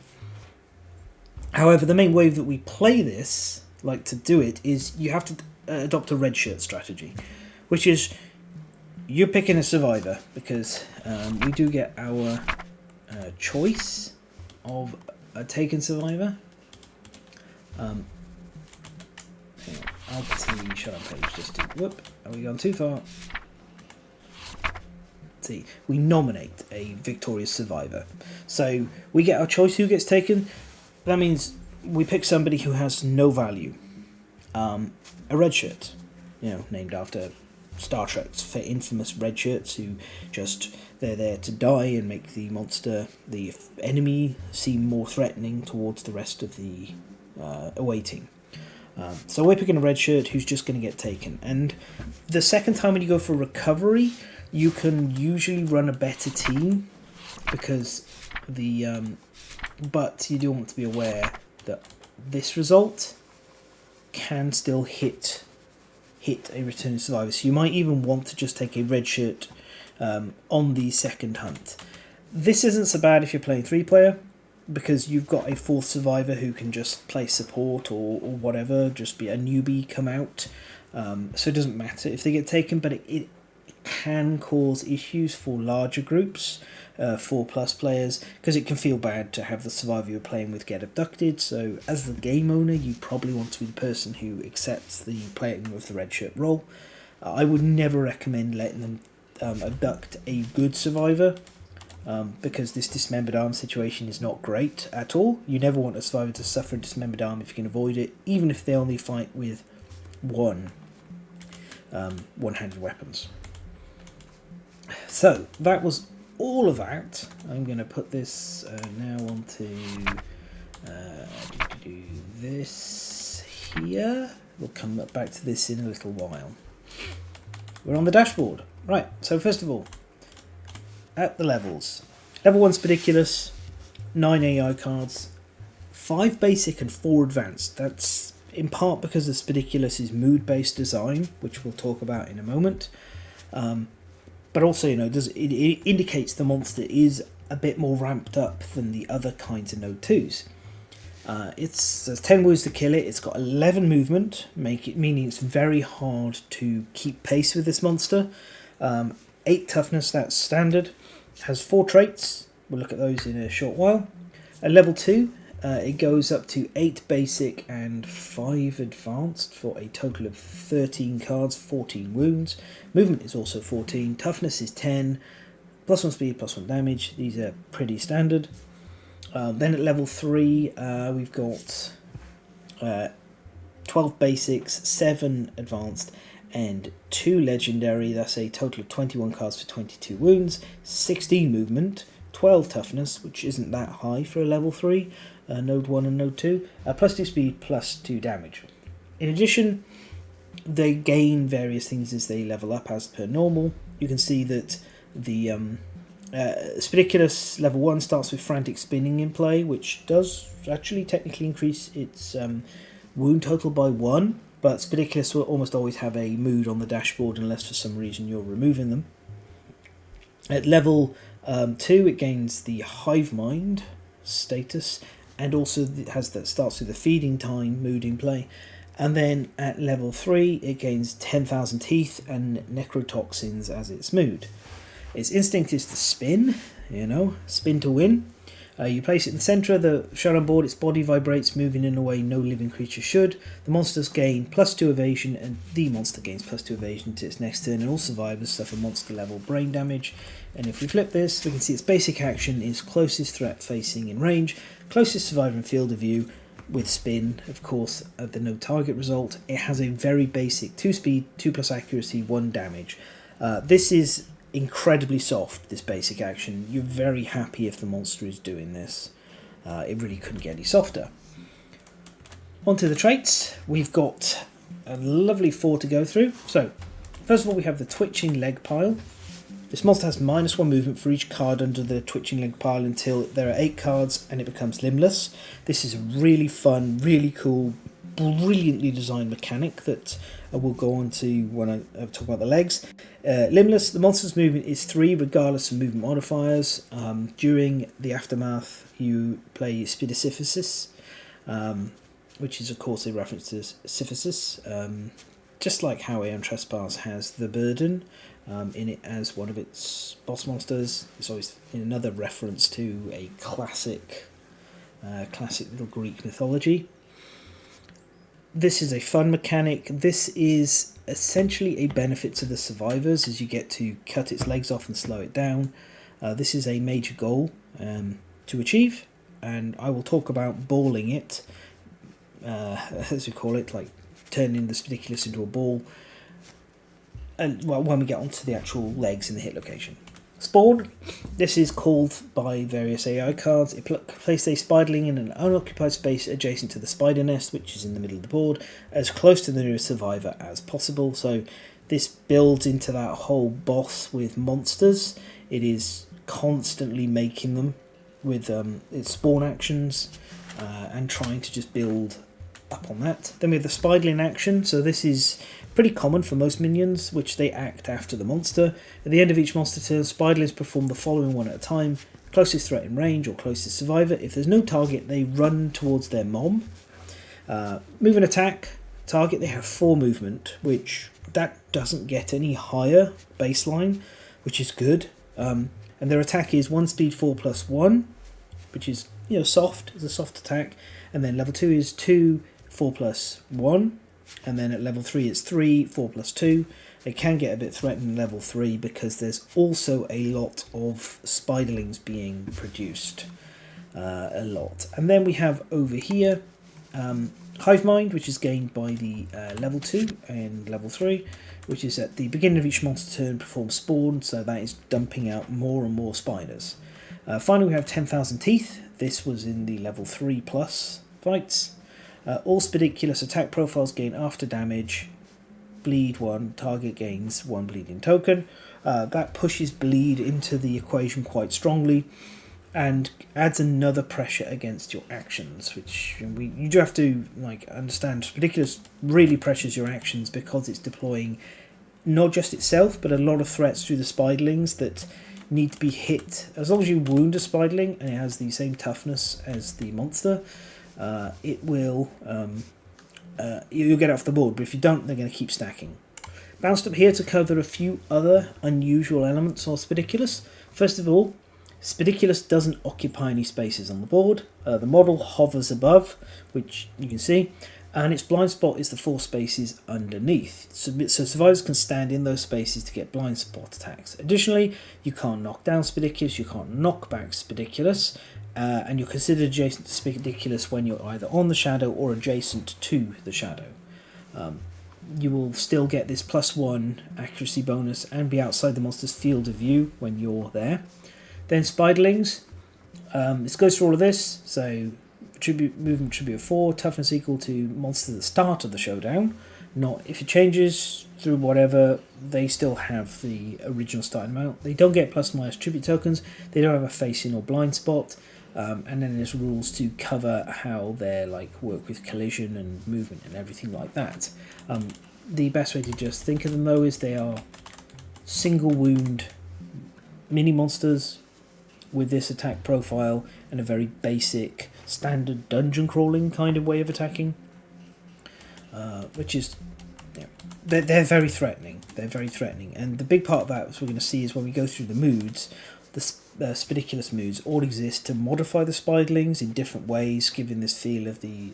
However, the main way that we play this, to do it, is you have to adopt a red shirt strategy, which is you're picking a survivor, because we do get our choice of a taken survivor. Alt-T, shut up page, just to, whoop, are we gone too far? See, we nominate a victorious survivor. So we get our choice who gets taken. That means we pick somebody who has no value. A red shirt, named after Star Trek's infamous red shirts who they're there to die and make the enemy, seem more threatening towards the rest of the away team. So we're picking a red shirt who's just going to get taken. And the second time when you go for recovery, you can usually run a better team because but you do want to be aware that this result can still hit a returning survivor. So you might even want to just take a red shirt on the second hunt. This isn't so bad if you're playing 3-player, because you've got a 4th survivor who can just play support or whatever, just be a newbie, come out. So it doesn't matter if they get taken, but it can cause issues for larger groups, 4+ players, because it can feel bad to have the survivor you're playing with get abducted. So as the game owner, you probably want to be the person who accepts the playing with the red shirt role. I would never recommend letting them abduct a good survivor, because this dismembered arm situation is not great at all. You never want a survivor to suffer a dismembered arm if you can avoid it, even if they only fight with one-handed weapons. So that was all of that. I'm going to put this now onto this here. We'll come back to this in a little while. We're on the dashboard. Right, so first of all, at the levels. Level 1 Spidiculus, 9 AI cards, 5 basic and 4 advanced. That's in part because the Spidiculus' mood-based design, which we'll talk about in a moment. But also, it indicates the monster is a bit more ramped up than the other kinds of Node 2s. There's 10 wounds to kill it. It's got 11 movement, meaning it's very hard to keep pace with this monster. 8 toughness, that's standard. Has 4 traits. We'll look at those in a short while. At level 2, it goes up to 8 basic and 5 advanced for a total of 13 cards, 14 wounds. Movement is also 14. Toughness is 10. +1 speed, +1 damage. These are pretty standard. Then at level 3, we've got 12 basics, 7 advanced, and 2 legendary. That's a total of 21 cards for 22 wounds, 16 movement, 12 toughness, which isn't that high for a level 3, node 1 and node 2, +2 speed, +2 damage. In addition, they gain various things as they level up as per normal. You can see that the Spidicules level 1 starts with frantic spinning in play, which does actually technically increase its wound total by 1, but Spidicules will almost always have a mood on the dashboard unless for some reason you're removing them. At level 2, it gains the Hive Mind status, and also starts with the feeding time mood in play. And then at level 3, it gains 10,000 teeth and necrotoxins as its mood. Its instinct is to spin, spin to win. You place it in the centre of the showdown board, its body vibrates, moving in a way no living creature should. The monsters gain +2 evasion, and the monster gains +2 evasion to its next turn, and all survivors suffer monster level brain damage. And if we flip this, we can see its basic action is closest threat facing in range, closest survivor in field of view, with spin, of course, at the no target result. It has a very basic 2 speed, 2+ accuracy, 1 damage. This is incredibly soft, this basic action. You're very happy if the monster is doing this. It really couldn't get any softer. Onto the traits. We've got a lovely 4 to go through. So, first of all, we have the twitching leg pile. This monster has -1 movement for each card under the twitching leg pile until there are 8 cards and it becomes limbless. This is a really fun, really cool, brilliantly designed mechanic that we'll go on to when I talk about the legs. Limbless, the monster's movement is 3 regardless of movement modifiers. During the aftermath, you play Spidicules, which is of course a reference to Syphilis, just like how Aeon Trespass has the Burden in it as one of its boss monsters. It's always another reference to a classic little Greek mythology. This is a fun mechanic. This is essentially a benefit to the survivors as you get to cut its legs off and slow it down. This is a major goal to achieve, and I will talk about balling it, as we call it, like turning the Spidicules into a ball, and when we get onto the actual legs in the hit location. Spawn. This is called by various AI cards. It places a spiderling in an unoccupied space adjacent to the spider nest, which is in the middle of the board, as close to the nearest survivor as possible. So this builds into that whole boss with monsters. It is constantly making them with its spawn actions and trying to just build up on that. Then we have the spiderling action. So this is pretty common for most minions, which they act after the monster. At the end of each monster turn, spiderlings perform the following one at a time: closest threat in range or closest survivor. If there's no target, they run towards their mom. Move and attack. Target, they have 4 movement, which that doesn't get any higher baseline, which is good. And their attack is 1 speed 4+1, which is soft. It's a soft attack. And then level 2 is 2 4+1. And then at level 3 it's 3, 4+2. It can get a bit threatened level 3 because there's also a lot of spiderlings being produced. A lot. And then we have over here Hive Mind, which is gained by the level 2 and level 3, which is at the beginning of each monster turn performs spawn, so that is dumping out more and more spiders. Finally we have 10,000 Teeth. This was in the level 3+ fights. All Spidicules attack profiles gain after damage, bleed 1, target gains 1 bleeding token. That pushes bleed into the equation quite strongly and adds another pressure against your actions, which you do have to understand. Spidicules really pressures your actions because it's deploying not just itself but a lot of threats through the spiderlings that need to be hit. As long as you wound a spiderling and it has the same toughness as the monster, it will you'll get off the board, but if you don't, they're going to keep stacking. Bounced up here to cover a few other unusual elements of Spidicules. First of all, Spidicules doesn't occupy any spaces on the board. The model hovers above, which you can see. And its blind spot is the 4 spaces underneath. So survivors can stand in those spaces to get blind spot attacks. Additionally, you can't knock down Spidicules, you can't knock back Spidiculus, and you're considered adjacent to Spidiculus when you're either on the shadow or adjacent to the shadow. You will still get this +1 accuracy bonus and be outside the monster's field of view when you're there. Then Spiderlings. This goes through all of this, so movement tribute of 4, toughness equal to monsters at the start of the showdown. Not if it changes through whatever, they still have the original starting amount. They don't get +/- tribute tokens, they don't have a facing or blind spot, and then there's rules to cover how they work with collision and movement and everything like that. The best way to just think of them though is they are single wound mini monsters with this attack profile and a very basic standard dungeon crawling kind of way of attacking, which is, they're very threatening. They're very threatening, and the big part of that, as we're going to see, is when we go through the moods. The Spidiculus moods all exist to modify the Spiderlings in different ways, giving this feel of the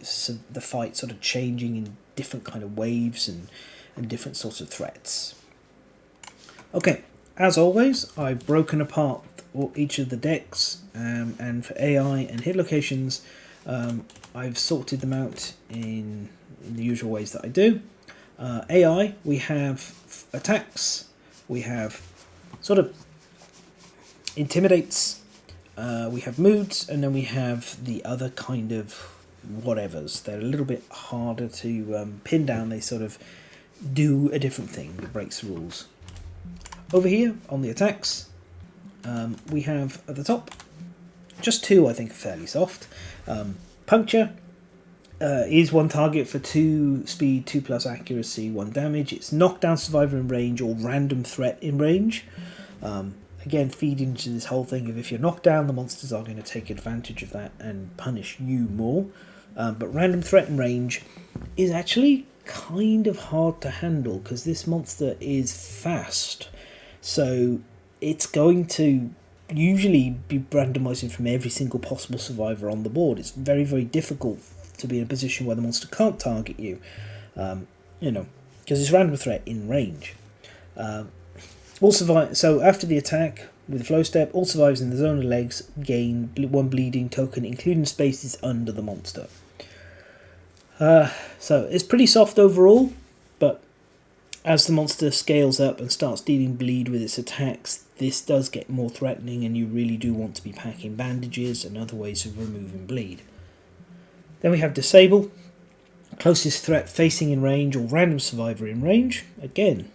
fight sort of changing in different kind of waves and different sorts of threats. Okay, as always, I've broken apart each of the decks, and for AI and hit locations, I've sorted them out in the usual ways that I do. AI, we have attacks, we have sort of intimidates, we have moods, and then we have the other kind of whatevers. They're a little bit harder to pin down. They sort of do a different thing that breaks the rules. Over here on the attacks, we have at the top just 2 I think are fairly soft. Puncture is 1 target for 2 speed, 2+ accuracy, 1 damage. It's knockdown survivor in range or random threat in range. Again, feeding into this whole thing of if you're knocked down, the monsters are going to take advantage of that and punish you more. But random threat in range is actually kind of hard to handle because this monster is fast. So it's going to usually be randomizing from every single possible survivor on the board. It's very, very difficult to be in a position where the monster can't target you, because it's random threat in range. All survive. So after the attack with flow step, all survivors in the zone of legs gain 1 bleeding token, including spaces under the monster. So it's pretty soft overall, but as the monster scales up and starts dealing bleed with its attacks, this does get more threatening, and you really do want to be packing bandages and other ways of removing bleed. Then we have disable, closest threat facing in range or random survivor in range. Again,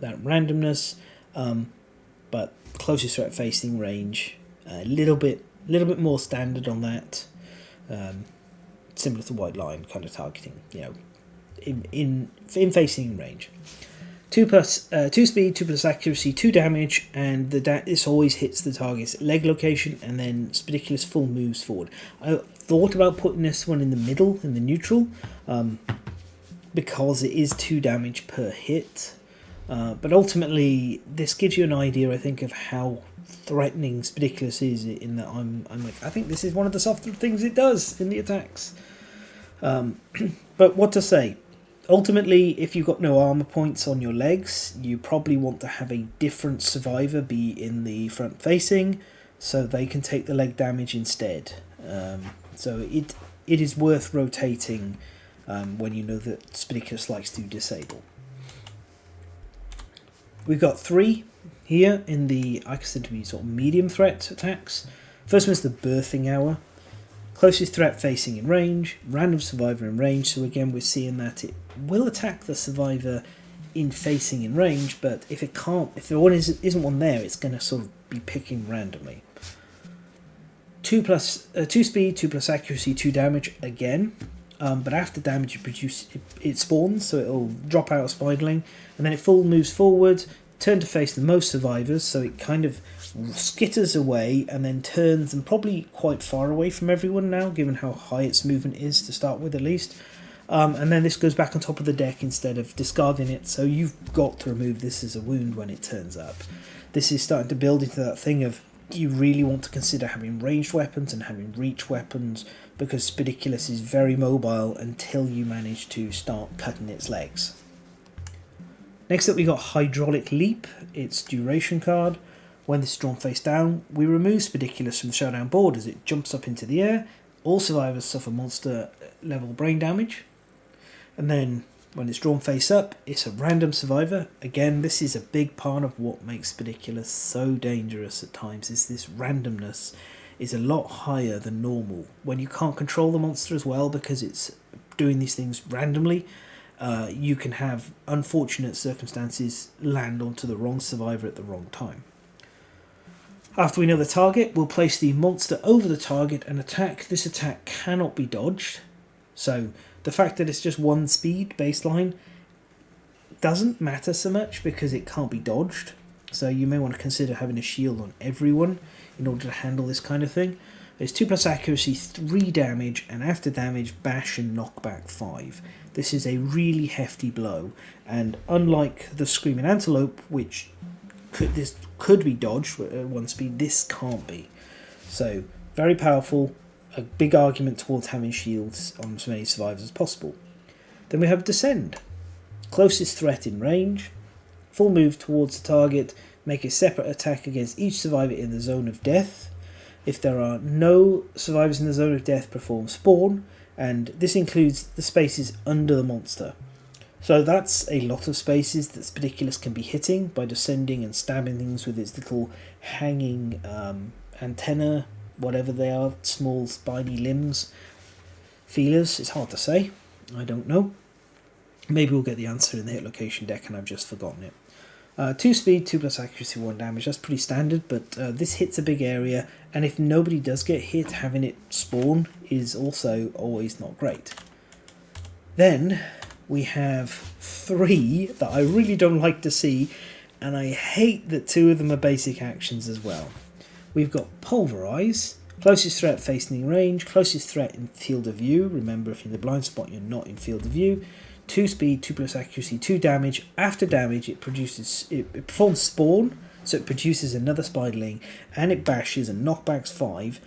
that randomness, but closest threat facing range, a little bit more standard on that, similar to white line kind of targeting, in facing in range. 2 speed, 2+ accuracy, 2 damage, and this always hits the target's leg location, and then Spidiculus full moves forward. I thought about putting this one in the middle, in the neutral, because it is 2 damage per hit. But ultimately, this gives you an idea, I think, of how threatening Spidiculus is. In that I think this is one of the softer things it does in the attacks. But what to say? Ultimately, if you've got no armor points on your legs, you probably want to have a different survivor be in the front facing, so they can take the leg damage instead. So it is worth rotating when you know that Spidiculus likes to disable. We've got 3 here in the, I consider to be sort of medium threat attacks. First one's the birthing hour. Closest threat facing in range, random survivor in range. So again, we're seeing that it will attack the survivor in facing in range, but if there isn't one there, it's going to sort of be picking randomly. 2 speed, 2+ accuracy, 2 damage again. But after damage it spawns, so it'll drop out a Spiderling, and then it full moves forward, turn to face the most survivors, so it kind of skitters away and then turns, and probably quite far away from everyone now, given how high its movement is to start with at least. And then this goes back on top of the deck instead of discarding it, so you've got to remove this as a wound when it turns up. This is starting to build into that thing of you really want to consider having ranged weapons and having reach weapons, because Spidiculus is very mobile until you manage to start cutting its legs. Next up we got Hydraulic Leap, its duration card. When this is drawn face down, we remove Spidiculus from the showdown board as it jumps up into the air. All survivors suffer monster level brain damage. And then when it's drawn face up, it's a random survivor. Again, this is a big part of what makes Spidiculus so dangerous at times, is this randomness is a lot higher than normal. When you can't control the monster as well because it's doing these things randomly, you can have unfortunate circumstances land onto the wrong survivor at the wrong time. After we know the target, we'll place the monster over the target and attack. This attack cannot be dodged. So the fact that it's just 1 speed baseline doesn't matter so much because it can't be dodged. So you may want to consider having a shield on everyone in order to handle this kind of thing. There's 2+ accuracy, 3 damage, and after damage, bash and knockback 5. This is a really hefty blow, and unlike the Screaming Antelope, which could be dodged at 1 speed, this can't be. So very powerful, a big argument towards having shields on as many survivors as possible. Then we have Descend, closest threat in range, full move towards the target, make a separate attack against each survivor in the zone of death. If there are no survivors in the zone of death, perform Spawn, and this includes the spaces under the monster. So that's a lot of spaces that Spidiculus can be hitting by descending and stabbing things with its little hanging antenna, whatever they are, small spiny limbs, feelers. It's hard to say. I don't know. Maybe we'll get the answer in the hit location deck and I've just forgotten it. 2 speed, 2+ accuracy, 1 damage. That's pretty standard, but this hits a big area, and if nobody does get hit, having it spawn is also always not great. Then we have 3 that I really don't like to see, and I hate that 2 of them are basic actions as well. We've got Pulverize, closest threat facing range, closest threat in field of view. Remember, if you're in the blind spot, you're not in field of view. 2 speed, 2+ accuracy, 2 damage. After damage, it performs Spawn, so it produces another Spiderling, and it bashes and knockbacks 5,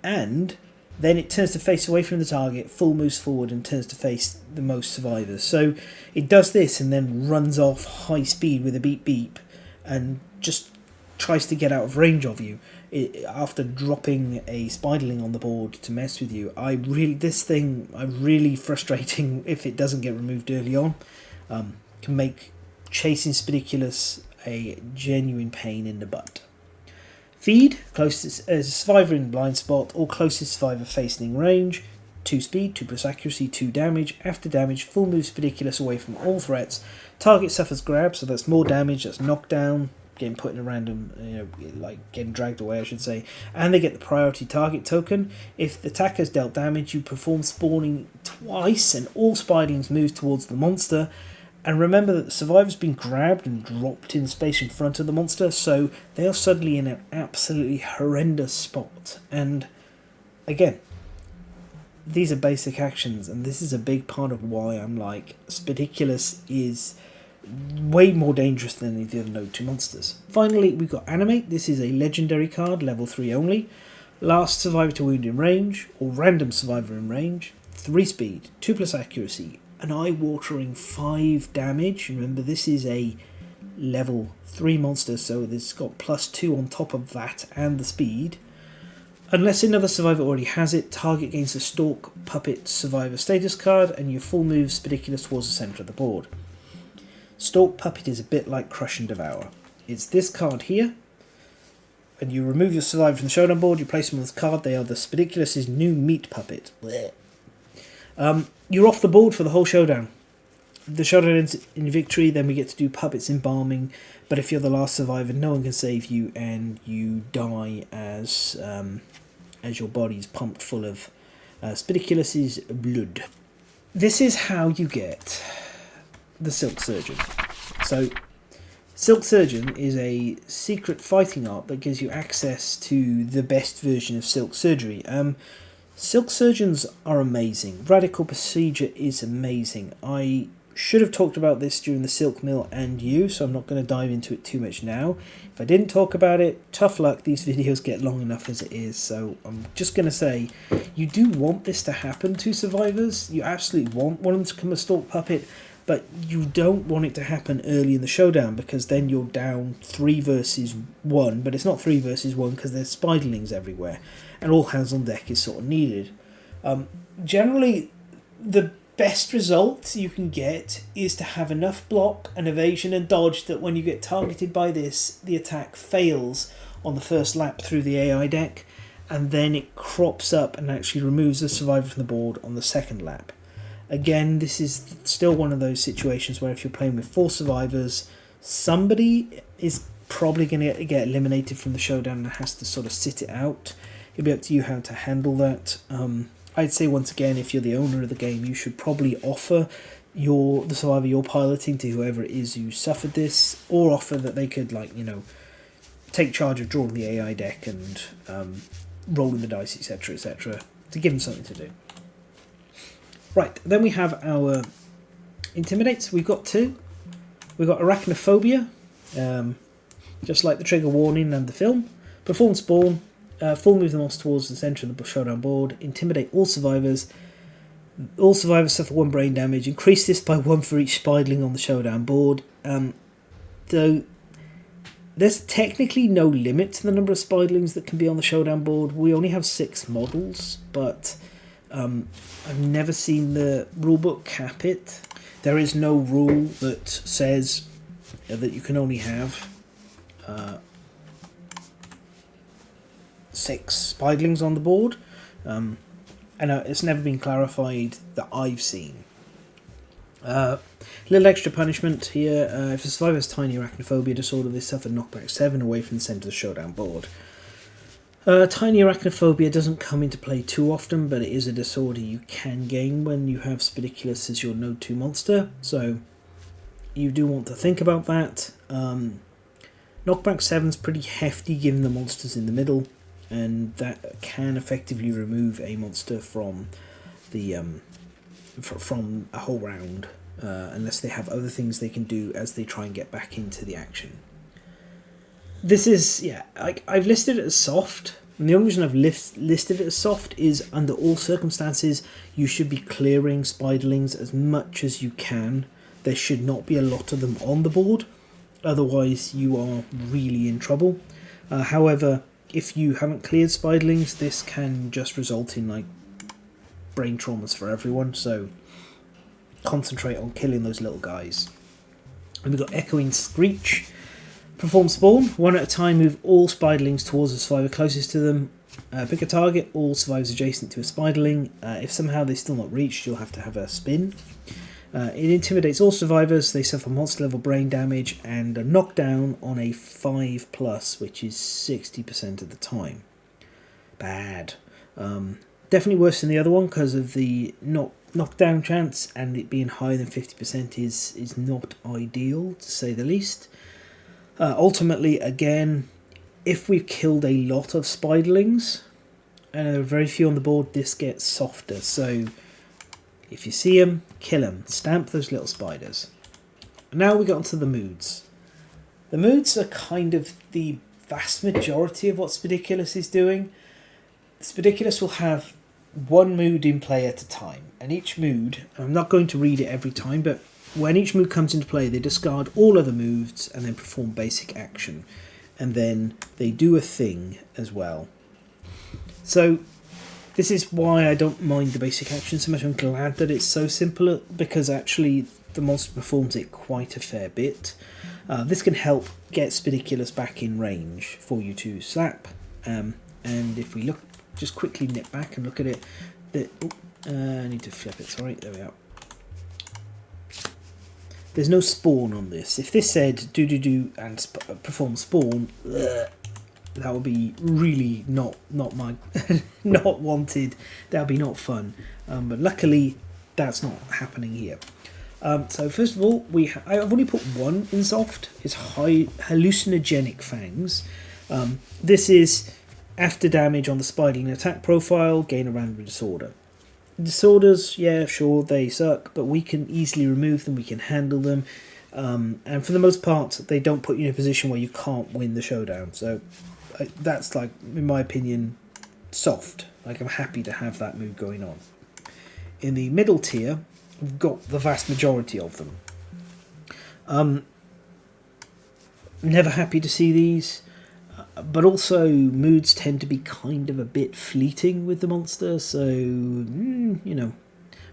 and then it turns to face away from the target, full moves forward, and turns to face the most survivors. So it does this and then runs off high speed with a beep beep, and just tries to get out of range of you after dropping a Spiderling on the board to mess with you. This thing, really frustrating if it doesn't get removed early on. Can make chasing Spidiculus a genuine pain in the butt. Feed, closest survivor in blind spot or closest survivor facing range. 2 speed, 2+ accuracy, 2 damage. After damage, full move Spidiculus away from all threats. Target suffers grab, so that's more damage, that's knockdown, getting put in a random, like getting dragged away, I should say. And they get the priority target token. If the attacker's dealt damage, you perform spawning twice, and all Spiderlings move towards the monster. And remember that the survivor's been grabbed and dropped in space in front of the monster, so they are suddenly in an absolutely horrendous spot. And again, these are basic actions, and this is a big part of why I'm like, Spidiculus is way more dangerous than any of the other Node 2 monsters. Finally, we've got Animate. This is a legendary card, level 3 only. Last survivor to wound in range, or random survivor in range. 3 speed, 2+ accuracy, an eye-watering 5 damage. Remember, this is a level 3 monster, so it's got +2 on top of that and the speed. Unless another survivor already has it, target gains a Stalk Puppet Survivor status card, and you full move Spidiculus towards the centre of the board. Stalk Puppet is a bit like Crush and Devour. It's this card here, and you remove your survivor from the showdown board, you place them on this card. They are the Spidiculus' new meat puppet. You're off the board for the whole showdown. The showdown ends in victory, then we get to do puppets embalming, but if you're the last survivor, no one can save you, and you die as your body is pumped full of Spidiculus' blood. This is how you get the Silk Surgeon. So, Silk Surgeon is a secret fighting art that gives you access to the best version of Silk Surgery. Silk Surgeons are amazing. Radical Procedure is amazing. I should have talked about this during the Silk Mill and you, so I'm not going to dive into it too much now. If I didn't talk about it, tough luck, these videos get long enough as it is, so I'm just going to say, you do want this to happen to survivors, you absolutely want one of them to become a stalk puppet, but you don't want it to happen early in the showdown, because then you're down 3 versus 1, but it's not 3 versus 1 because there's spiderlings everywhere, and all hands on deck is sort of needed. Generally, the best result you can get is to have enough block and evasion and dodge that when you get targeted by this, the attack fails on the first lap through the AI deck, and then it crops up and actually removes the survivor from the board on the second lap. Again, this is still one of those situations where if you're playing with 4 survivors, somebody is probably going to get eliminated from the showdown and has to sort of sit it out. It'll be up to you how to handle that. I'd say once again, if you're the owner of the game, you should probably offer the survivor you're piloting to whoever it is who suffered this, or offer that they could, like, you know, take charge of drawing the AI deck and rolling the dice, etc., etc., to give them something to do. Right, then we have our Intimidates. We've got 2. We've got Arachnophobia, just like the trigger warning and the film. Perform Spawn. Full move the monster towards the centre of the showdown board. Intimidate all survivors. All survivors suffer 1 brain damage. Increase this by 1 for each spiderling on the showdown board. Though there's technically no limit to the number of spiderlings that can be on the showdown board. We only have 6 models, but I've never seen the rulebook cap it. There is no rule that says that you can only have 6 spiderlings on the board, and it's never been clarified that I've seen. Little extra punishment here. If a survivor has tiny arachnophobia disorder, they suffer knockback 7 away from the centre of the showdown board. Tiny arachnophobia doesn't come into play too often, but it is a disorder you can gain when you have Spidicules as your Node 2 monster, so you do want to think about that. Knockback 7 is pretty hefty given the monsters in the middle, and that can effectively remove a monster from the from a whole round, unless they have other things they can do as they try and get back into the action. This is, yeah, I've listed it as soft, and the only reason I've listed it as soft is under all circumstances you should be clearing spiderlings as much as you can. There should not be a lot of them on the board, otherwise you are really in trouble. However, if you haven't cleared spiderlings, this can just result in, like, brain traumas for everyone, so concentrate on killing those little guys. And we've got Echoing Screech. Perform Spawn. 1 at a time, move all spiderlings towards the survivor closest to them. Pick a target, all survivors adjacent to a spiderling. If somehow they're still not reached, you'll have to have a spin. It intimidates all survivors. They suffer monster level brain damage and a knockdown on a 5+, which is 60% of the time. Bad. Definitely worse than the other one because of the knockdown chance, and it being higher than 50% is not ideal, to say the least. Ultimately, again, if we've killed a lot of spiderlings and there are very few on the board, this gets softer. So if you see them, kill them. Stamp those little spiders. Now we got onto the moods. The moods are kind of the vast majority of what Spidicules is doing. Spidicules will have 1 mood in play at a time, and each mood, I'm not going to read it every time, but when each mood comes into play, they discard all other moves and then perform basic action, and then they do a thing as well. So this is why I don't mind the basic action so much. I'm glad that it's so simple, because actually the monster performs it quite a fair bit. This can help get Spidicules back in range for you to slap, and if we look, just quickly nip back and look at it, I need to flip it, sorry, there we are. There's no spawn on this. If this said do and perform spawn, that would be really not my not wanted. That would be not fun. But luckily, that's not happening here. So first of all, I've only put 1 in soft. It's high hallucinogenic fangs. This is after damage on the spiderling attack profile, gain a random disorder. Disorders, yeah, sure, they suck, but we can easily remove them, we can handle them, and for the most part, they don't put you in a position where you can't win the showdown. So that's, like, in my opinion, soft. Like, I'm happy to have that move going on. In the middle tier, we've got the vast majority of them. Never happy to see these, but also moods tend to be kind of a bit fleeting with the monster, so, you know,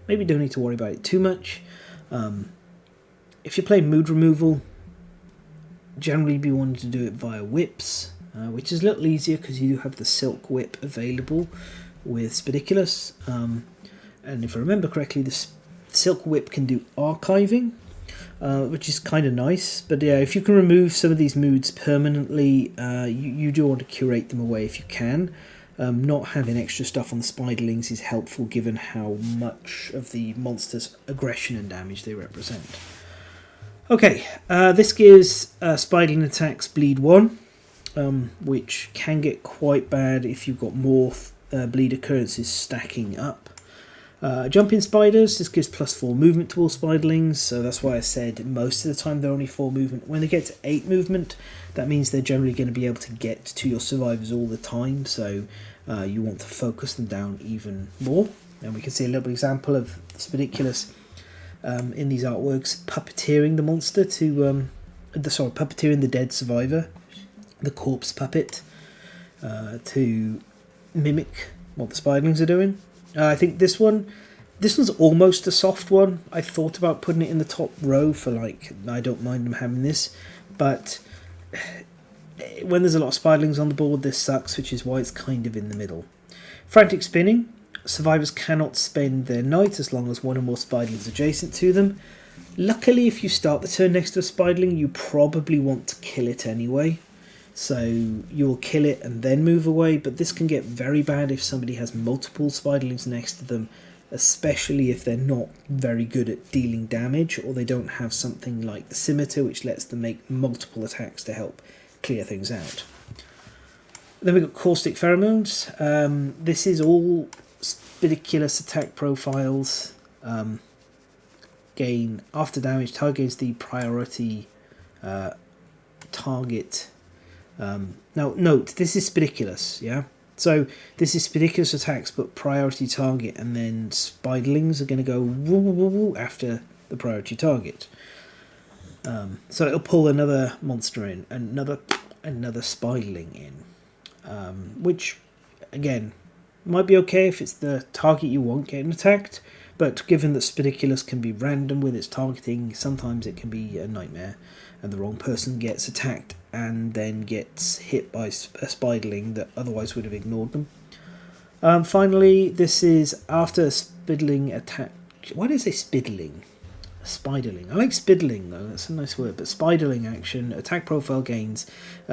maybe don't need to worry about it too much. If you're playing mood removal, generally be wanting to do it via whips, which is a little easier because you do have the Silk Whip available with Spidicules. And if I remember correctly, the Silk Whip can do archiving, which is kind of nice. But yeah, if you can remove some of these moods permanently, you do want to curate them away if you can. Not having extra stuff on the Spiderlings is helpful given how much of the monster's aggression and damage they represent. Okay, this gives Spiderling attacks bleed 1, which can get quite bad if you've got more bleed occurrences stacking up. Jumping spiders, this gives +4 movement to all Spiderlings, so that's why I said most of the time they're only 4 movement. When they get to 8 movement, that means they're generally going to be able to get to your survivors all the time, so you want to focus them down even more. And we can see a little example of Spidicules in these artworks puppeteering the monster to puppeteering the dead survivor, the corpse puppet, to mimic what the Spiderlings are doing. I think this one's almost a soft one. I thought about putting it in the top row for, like, I don't mind them having this, but when there's a lot of Spiderlings on the board, this sucks, which is why it's kind of in the middle. Frantic spinning. Survivors cannot spend their night as long as one or more Spiderlings adjacent to them. Luckily, if you start the turn next to a Spiderling, you probably want to kill it anyway. So you'll kill it and then move away, but this can get very bad if somebody has multiple Spiderlings next to them, especially if they're not very good at dealing damage, or they don't have something like the Scimitar, which lets them make multiple attacks to help clear things out. Then we've got Caustic Pheromones. This is all Spidicules attack profiles. Gain after damage, targets the priority target. Now, note, this is Spidicules, yeah? So, this is Spidicules attacks, but priority target, and then Spiderlings are going to go woo, woo, woo, after the priority target. So, it'll pull another monster in, another Spiderling in, which, again, might be okay if it's the target you want getting attacked, but given that Spidicules can be random with its targeting, sometimes it can be a nightmare, and the wrong person gets attacked and then gets hit by a Spiderling that otherwise would have ignored them. Finally, this is after a Spiderling attack. Why did I say Spiderling? Spiderling. I like Spiderling though, that's a nice word, but Spiderling action, attack profile gains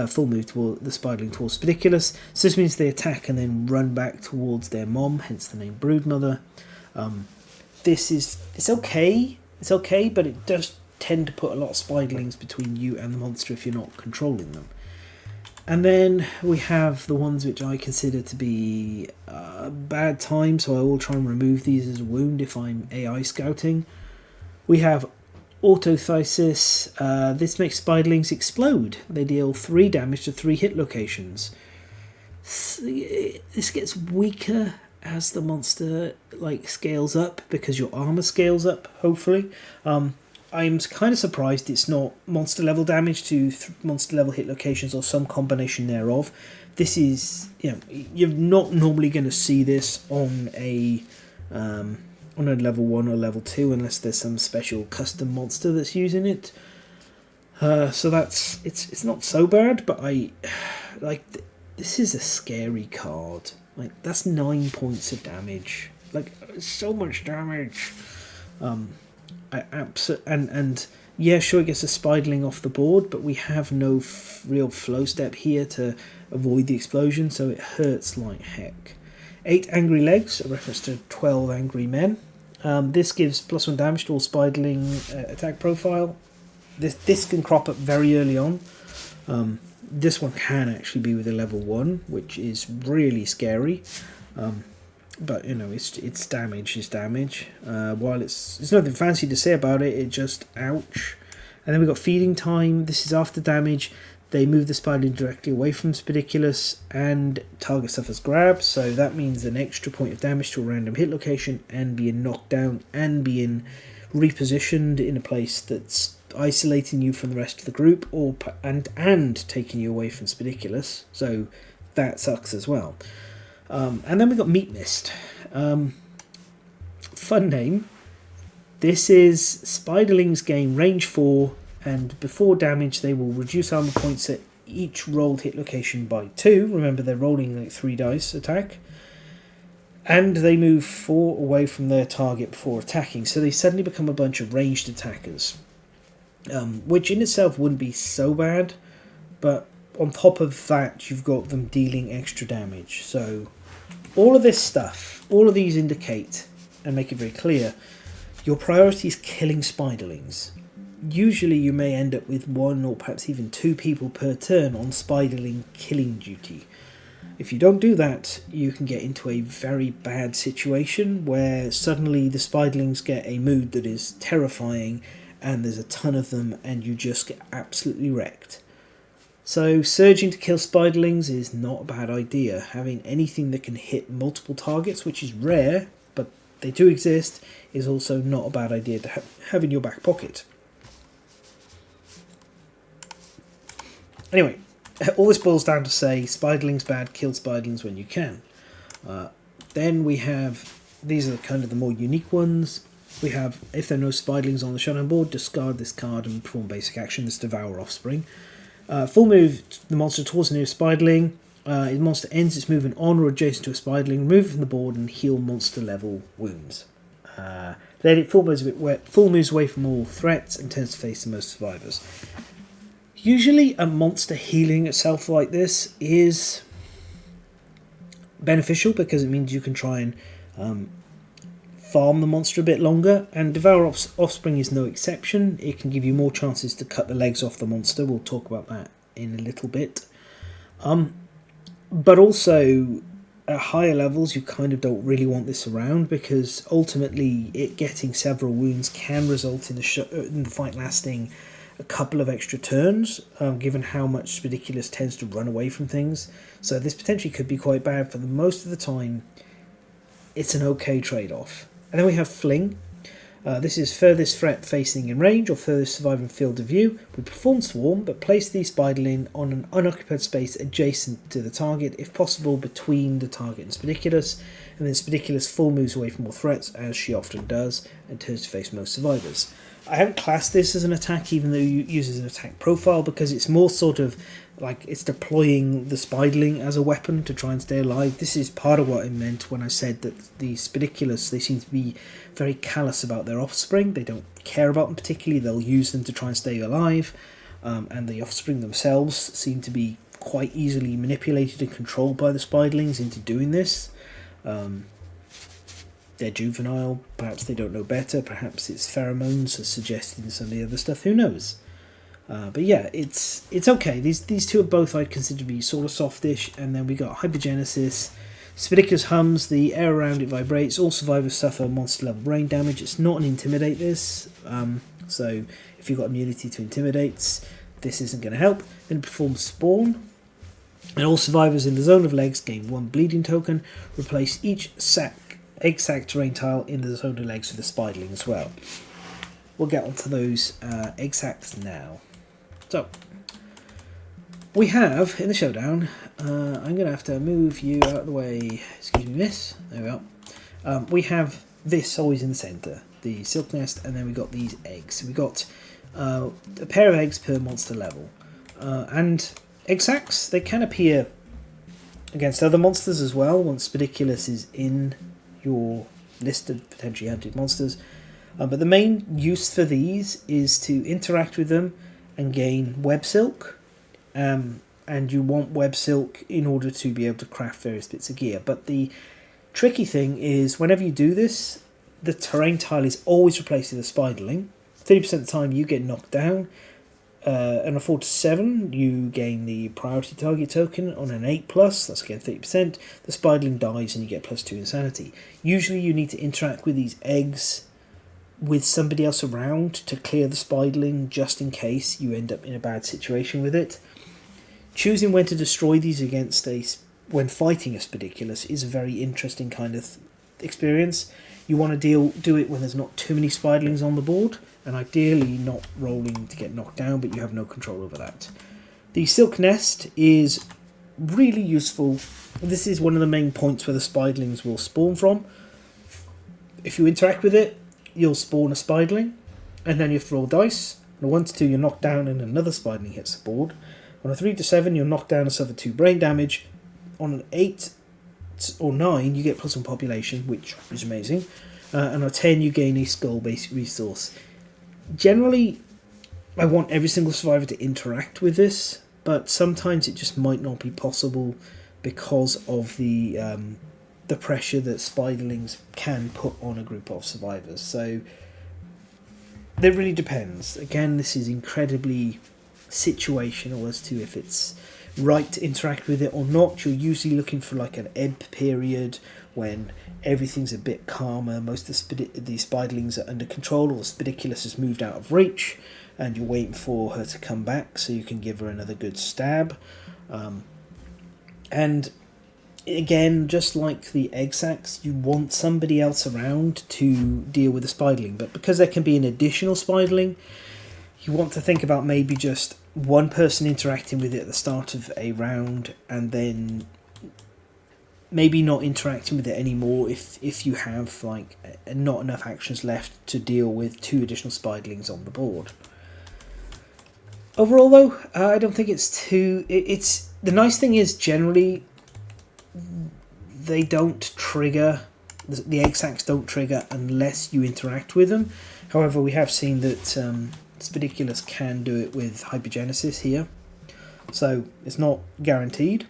full move toward the Spiderling towards Spidicules. So this means they attack and then run back towards their mom, hence the name Broodmother. It's okay, but it does tend to put a lot of Spiderlings between you and the monster if you're not controlling them. And then we have the ones which I consider to be bad time, so I will try and remove these as a wound if I'm AI scouting. We have Autothysis. This makes Spiderlings explode. They deal 3 damage to 3 hit locations. This gets weaker as the monster scales up, because your armor scales up, hopefully. I'm kind of surprised it's not monster level damage to monster level hit locations or some combination thereof. This is, you're not normally going to see this on a level 1 or level 2 unless there's some special custom monster that's using it. So it's not so bad, but this is a scary card. That's 9 points of damage. So much damage. Yeah, sure, it gets a Spiderling off the board, but we have no real flow step here to avoid the explosion, so it hurts like heck. 8 Angry Legs, a reference to 12 Angry Men. This gives +1 damage to all Spiderling attack profile. This can crop up very early on. This one can actually be with a level 1, which is really scary. But you know, it's damage is damage. While it's nothing fancy to say about it, it just ouch. And then we've got feeding time. This is after damage. They move the spiderling directly away from Spidiculus and target suffers grab. So that means an extra point of damage to a random hit location and being knocked down and being repositioned in a place that's isolating you from the rest of the group, or and taking you away from Spidiculus. So that sucks as well. And then we've got Meat Mist. Fun name. This is Spiderlings gain range 4, and before damage they will reduce armor points at each rolled hit location by 2. Remember, they're rolling like 3 dice attack. And they move 4 away from their target before attacking, so they suddenly become a bunch of ranged attackers. Which in itself wouldn't be so bad, but on top of that you've got them dealing extra damage. So all of this stuff, all of these indicate and make it very clear your priority is killing spiderlings. Usually you may end up with 1 or perhaps even 2 people per turn on spiderling killing duty. If you don't do that, you can get into a very bad situation where suddenly the spiderlings get a mood that is terrifying and there's a ton of them and you just get absolutely wrecked. So surging to kill spiderlings is not a bad idea. Having anything that can hit multiple targets, which is rare, but they do exist, is also not a bad idea to have in your back pocket. Anyway, all this boils down to say, spiderlings bad, kill spiderlings when you can. Then we have, these are kind of the more unique ones. We have, if there are no spiderlings on the showdown board, discard this card and perform basic action, this Devour Offspring. Full move the monster towards the nearest spiderling. If the monster ends its movement on or adjacent to a spiderling, remove it from the board and heal monster level wounds. Then it full moves away from all threats and tends to face the most survivors. Usually a monster healing itself like this is beneficial because it means you can try and farm the monster a bit longer, and Devour Offspring is no exception. It can give you more chances to cut the legs off the monster. We'll talk about that in a little bit. But also at higher levels you kind of don't really want this around, because ultimately it getting several wounds can result in the fight lasting a couple of extra turns, given how much Spidiculus tends to run away from things. So this potentially could be quite bad. For the most of the time, it's an okay trade-off. And then we have Fling. This is furthest threat facing in range or furthest surviving field of view. We perform Swarm, but place the spiderling on an unoccupied space adjacent to the target, if possible between the target and Spidiculus, and then Spidiculus full moves away from all threats, as she often does, and turns to face most survivors. I haven't classed this as an attack, even though it uses an attack profile, because it's more sort of like it's deploying the spiderling as a weapon to try and stay alive. This is part of what I meant when I said that the Spidiculus, they seem to be very callous about their offspring. They don't care about them particularly. They'll use them to try and stay alive, and the offspring themselves seem to be quite easily manipulated and controlled by the spiderlings into doing this. They're juvenile, perhaps they don't know better, perhaps it's pheromones as suggested in some of the other stuff, who knows. But yeah, it's okay. These two are both I'd consider to be sort of softish. And then we got Hypergenesis. Spidiculus hums, the air around it vibrates, all survivors suffer monster level brain damage. It's not an intimidate this, so if you've got immunity to intimidates, this isn't going to help. Then it performs Spawn, and all survivors in the zone of legs gain 1 bleeding token. Replace each egg sac terrain tile in the zone of legs with a spiderling as well. We'll get onto those egg sacs now. So, we have, in the showdown, I'm going to have to move you out of the way, excuse me miss, there we are. We have this always in the centre, the silk nest, and then we got these eggs. We got a pair of eggs per monster level. And egg sacs, they can appear against other monsters as well, once Spidiculus is in your list of potentially hunted monsters. But the main use for these is to interact with them and gain web silk. And you want web silk in order to be able to craft various bits of gear. But the tricky thing is, whenever you do this, the terrain tile is always replaced with a spiderling. 30% of the time you get knocked down. On a 4 to 7, you gain the priority target token. On an 8 plus, that's again 30%, the spiderling dies and you get +2 insanity. Usually you need to interact with these eggs with somebody else around to clear the spiderling, just in case you end up in a bad situation with it. Choosing when to destroy these against when fighting a Spidiculus is a very interesting kind of experience. You want to do it when there's not too many spiderlings on the board, and ideally not rolling to get knocked down, but you have no control over that. The Silk Nest is really useful. This is one of the main points where the spiderlings will spawn from. If you interact with it, you'll spawn a spiderling, and then you have to roll dice. On a 1 to 2, you're knocked down and another spiderling hits the board. On a 3 to 7, you're knocked down and suffer 2 brain damage. On an 8 or 9, you get +1 population, which is amazing. And on a 10, you gain a skull-based resource. Generally, I want every single survivor to interact with this, but sometimes it just might not be possible because of the pressure that spiderlings can put on a group of survivors. So it really depends. Again, this is incredibly situational as to if it's right to interact with it or not. You're usually looking for like an ebb period when everything's a bit calmer, most of the spiderlings are under control, or the Spidiculus has moved out of reach, and you're waiting for her to come back so you can give her another good stab. And again, just like the egg sacs, you want somebody else around to deal with the spiderling, but because there can be an additional spiderling, you want to think about maybe just one person interacting with it at the start of a round, and then maybe not interacting with it anymore if you have like not enough actions left to deal with 2 additional spiderlings on the board. Overall though, I don't think it's too... It's the nice thing is generally they don't trigger, the egg sacs don't trigger unless you interact with them. However, we have seen that Spidiculus can do it with hypergenesis here, so it's not guaranteed.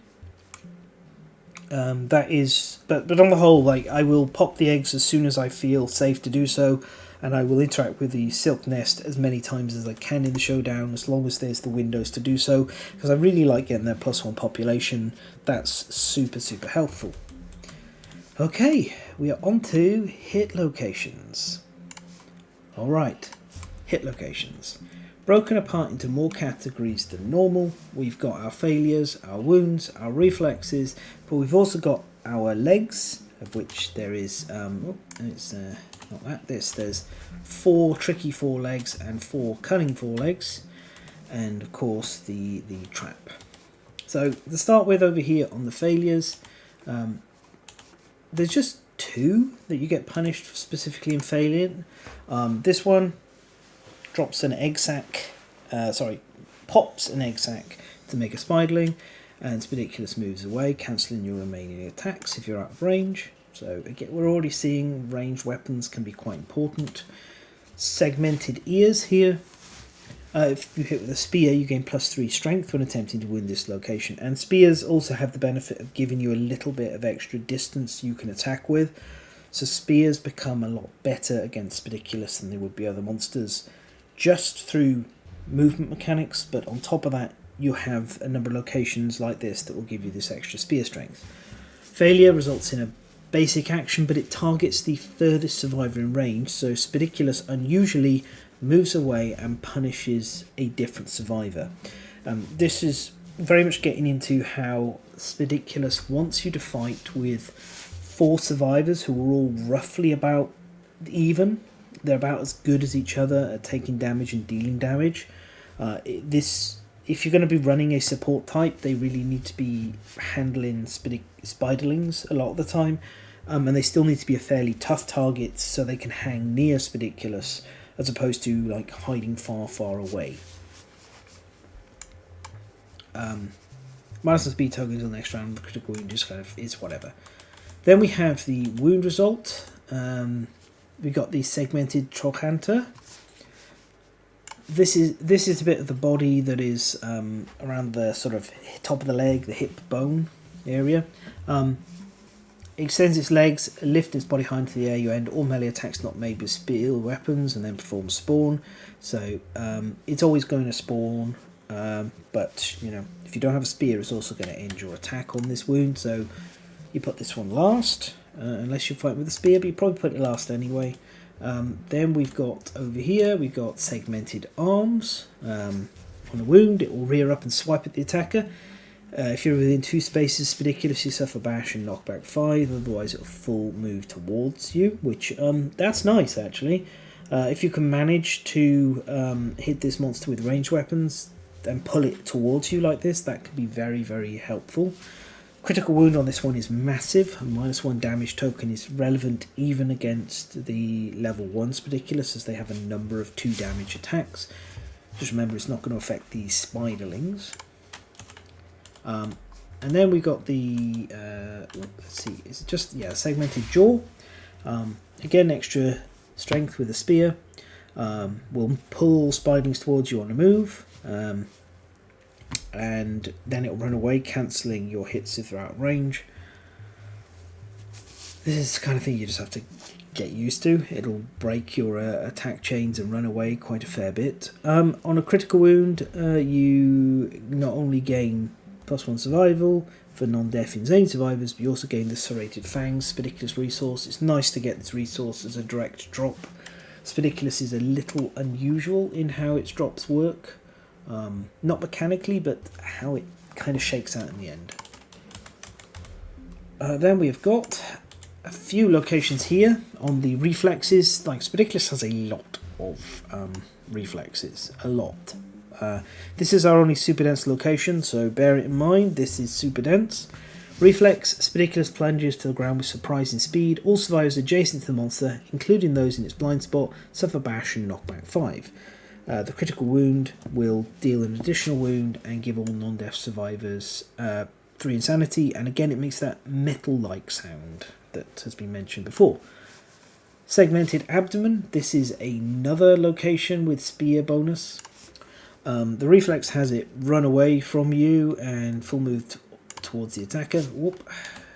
But on the whole, like, I will pop the eggs as soon as I feel safe to do so, and I will interact with the Silk Nest as many times as I can in the showdown, as long as there's the windows to do so, because I really like getting their +1 population. That's super, super helpful. Okay, we are on to hit locations. Alright, hit locations. Broken apart into more categories than normal, we've got our failures, our wounds, our reflexes, but we've also got our legs, of which there is, there's 4 tricky forelegs and 4 cunning forelegs, and of course the trap. So to start with, over here on the failures, there's just 2 that you get punished specifically in failing. This one drops an egg sac, pops an egg sac to make a spiderling, and Spidiculus moves away, cancelling your remaining attacks if you're out of range. So again, we're already seeing ranged weapons can be quite important. Segmented ears here. If you hit with a spear, you gain +3 strength when attempting to win this location. And spears also have the benefit of giving you a little bit of extra distance you can attack with. So spears become a lot better against Spidiculus than they would be other monsters, just through movement mechanics. But on top of that, you have a number of locations like this that will give you this extra spear strength. Failure results in a basic action, but it targets the furthest survivor in range, so Spidiculus unusually moves away and punishes a different survivor. This is very much getting into how Spidiculus wants you to fight with 4 survivors who are all roughly about even. They're about as good as each other at taking damage and dealing damage. If you're going to be running a support type, they really need to be handling spiderlings a lot of the time, and they still need to be a fairly tough target so they can hang near Spidiculus, as opposed to like hiding far, far away. Minus the speed tokens on the next round, the critical wound just kind of is whatever. Then we have the wound result. We got the segmented trochanter. This is a bit of the body that is around the sort of top of the leg, the hip bone area. extends its legs, lifts its body high into the air. You end all melee attacks not made with spear weapons, and then perform spawn. So it's always going to spawn, but you know, if you don't have a spear, it's also going to end your attack on this wound. So you put this one last, unless you fight with a spear, but you probably put it last anyway. Then we've got over here, we've got segmented arms. On a wound, it will rear up and swipe at the attacker. If you're within 2 spaces, Spidicules, you suffer bash and knockback 5, otherwise it will full move towards you, which that's nice actually. If you can manage to hit this monster with ranged weapons and pull it towards you like this, that could be very, very helpful. Critical wound on this one is massive. A -1 damage token is relevant even against the level 1 Spidicules, as they have a number of 2 damage attacks. Just remember, it's not going to affect these spiderlings. And then we got the let's see, it's just segmented jaw. Again, extra strength with a spear. Will pull all spiderlings towards you on the move. And then it'll run away, cancelling your hits if they're out of range. This is the kind of thing you just have to get used to. It'll break your attack chains and run away quite a fair bit. On a critical wound, you not only gain +1 survival for non-deaf insane survivors, but you also gain the serrated fangs Spidicules resource. It's nice to get this resource as a direct drop. Spidicules is a little unusual in how its drops work. Not mechanically, but how it kind of shakes out in the end. Then we have got a few locations here on the reflexes. Like Spidicules has a lot of reflexes, a lot. This is our only super dense location, so bear it in mind. This is super dense. Reflex, Spidicules plunges to the ground with surprising speed. All survivors adjacent to the monster, including those in its blind spot, suffer bash and knockback 5. The critical wound will deal an additional wound and give all non-deaf survivors 3 insanity, and again it makes that metal-like sound that has been mentioned before. Segmented abdomen, this is another location with spear bonus. The reflex has it run away from you and full move towards the attacker. Whoop,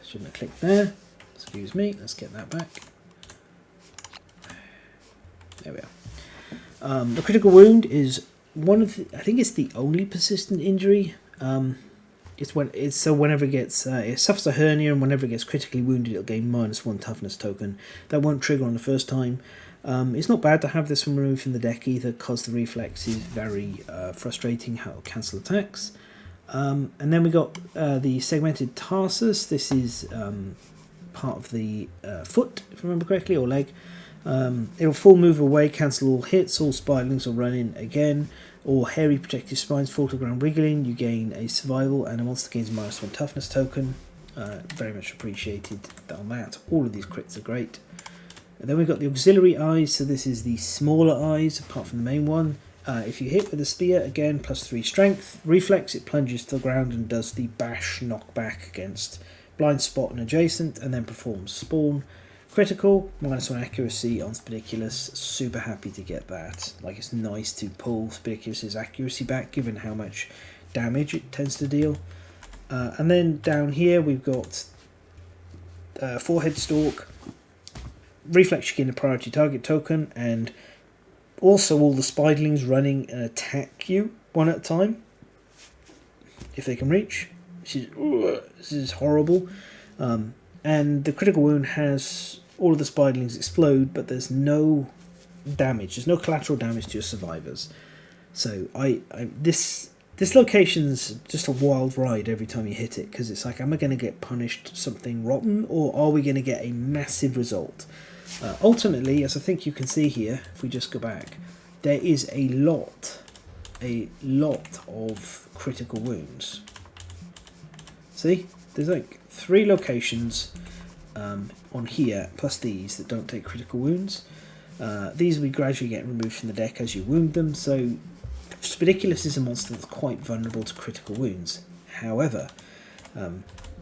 shouldn't have clicked there. Excuse me, let's get that back. There we are. The critical wound is one of the, I think it's the only persistent injury. Whenever it gets it suffers a hernia, and whenever it gets critically wounded, it'll gain -1 toughness token. That won't trigger on the first time. It's not bad to have this one removed from the deck either, because the reflex is very frustrating how it'll cancel attacks. And then we got the segmented tarsus. This is part of the foot, if I remember correctly, or leg. It'll full move away, cancel all hits, all spiderlings will run in again, or hairy protective spines fall to the ground wiggling. You gain a survival, and a monster gains -1 toughness token. Very much appreciated on that. All of these crits are great. And then we've got the auxiliary eyes, so this is the smaller eyes apart from the main one. If you hit with a spear, again +3 strength. Reflex, it plunges to the ground and does the bash knockback against blind spot and adjacent, and then performs spawn. Critical, -1 accuracy on Spidicules. Super happy to get that. Like, it's nice to pull Spidicules' accuracy back, given how much damage it tends to deal. And then down here we've got forehead stalk. Reflex, you gain a priority target token, and also all the spiderlings running and attack you one at a time, if they can reach. This is horrible. And the critical wound has all of the spiderlings explode, but there's no damage. There's no collateral damage to your survivors. So this location's just a wild ride every time you hit it, because it's like, am I going to get punished something rotten, or are we going to get a massive result? Ultimately, as I think you can see here, if we just go back, there is a lot of critical wounds. See, there's like 3 locations on here, plus these, that don't take critical wounds. These will be gradually getting removed from the deck as you wound them, so Spidicules is a monster that's quite vulnerable to critical wounds. However,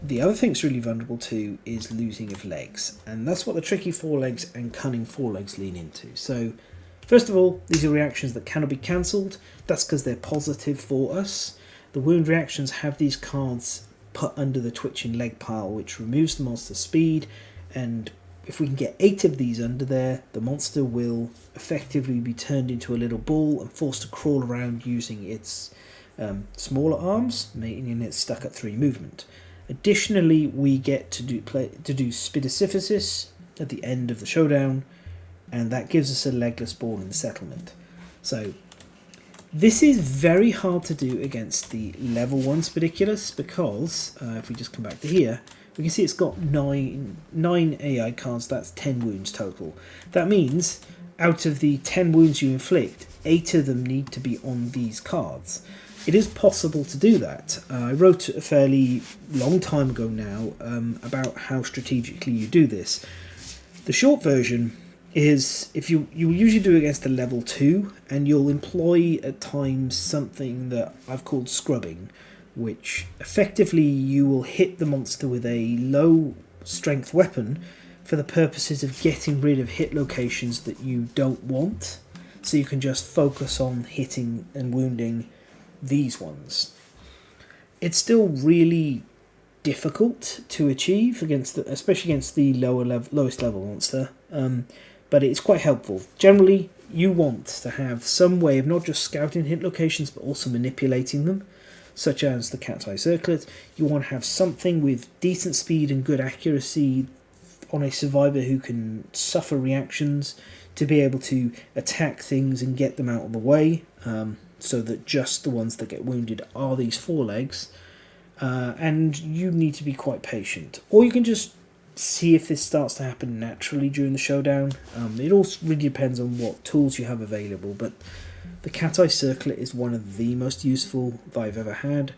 the other thing it's really vulnerable to is losing of legs, and that's what the tricky forelegs and cunning forelegs lean into. So, first of all, these are reactions that cannot be cancelled. That's because they're positive for us. The wound reactions have these cards put under the twitching leg pile, which removes the monster's speed, and if we can get 8 of these under there, the monster will effectively be turned into a little ball and forced to crawl around using its smaller arms, making it stuck at 3 movement. Additionally, we get to do Spidicules at the end of the showdown, and that gives us a Legless Ball in the settlement. So this is very hard to do against the level 1 Spidicules because, if we just come back to here, we can see it's got 9 AI cards, that's 10 wounds total. That means out of the 10 wounds you inflict, 8 of them need to be on these cards. It is possible to do that. I wrote a fairly long time ago now about how strategically you do this. The short version is if you usually do it against a level 2, and you'll employ at times something that I've called scrubbing, which effectively you will hit the monster with a low strength weapon for the purposes of getting rid of hit locations that you don't want, so you can just focus on hitting and wounding these ones. It's still really difficult to achieve against especially against the lowest level monster, but it's quite helpful. Generally, you want to have some way of not just scouting hit locations but also manipulating them, such as the cat's eye circlet. You want to have something with decent speed and good accuracy on a survivor who can suffer reactions to be able to attack things and get them out of the way, so that just the ones that get wounded are these forelegs. And you need to be quite patient. Or you can just see if this starts to happen naturally during the showdown. It all really depends on what tools you have available, but the cat eye circlet is one of the most useful that I've ever had.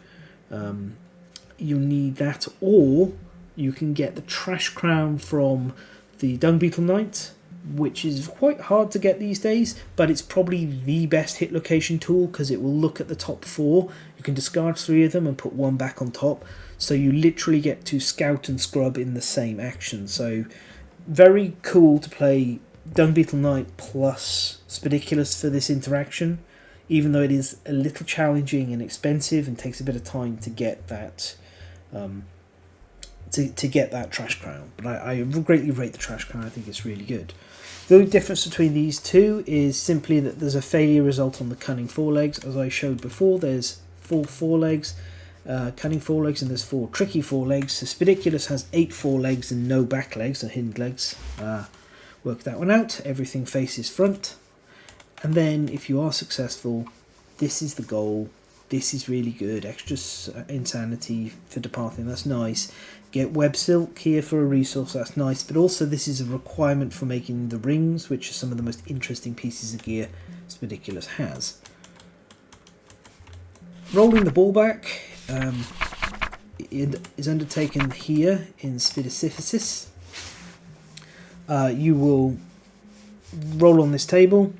You need that, or you can get the trash crown from the dung beetle knight, which is quite hard to get these days, but it's probably the best hit location tool because it will look at the top 4. You can discard 3 of them and put 1 back on top, so you literally get to scout and scrub in the same action. So very cool to play dung beetle knight plus Spidicules for this interaction, even though it is a little challenging and expensive and takes a bit of time to get that to get that trash crown. But I greatly rate the trash crown. I think it's really good. The only difference between these two is simply that there's a failure result on the cunning forelegs. As I showed before, there's 4 forelegs, cunning forelegs, and there's 4 tricky forelegs. So Spidicules has 8 forelegs and no back legs or hind legs. Work that one out. Everything faces front. And then if you are successful, this is the goal. This is really good. Extra insanity for departing, that's nice. Get web silk here for a resource, that's nice. But also this is a requirement for making the rings, which are some of the most interesting pieces of gear Spidicules has. Rolling the ball back is undertaken here in Spidicules. You will roll on this table,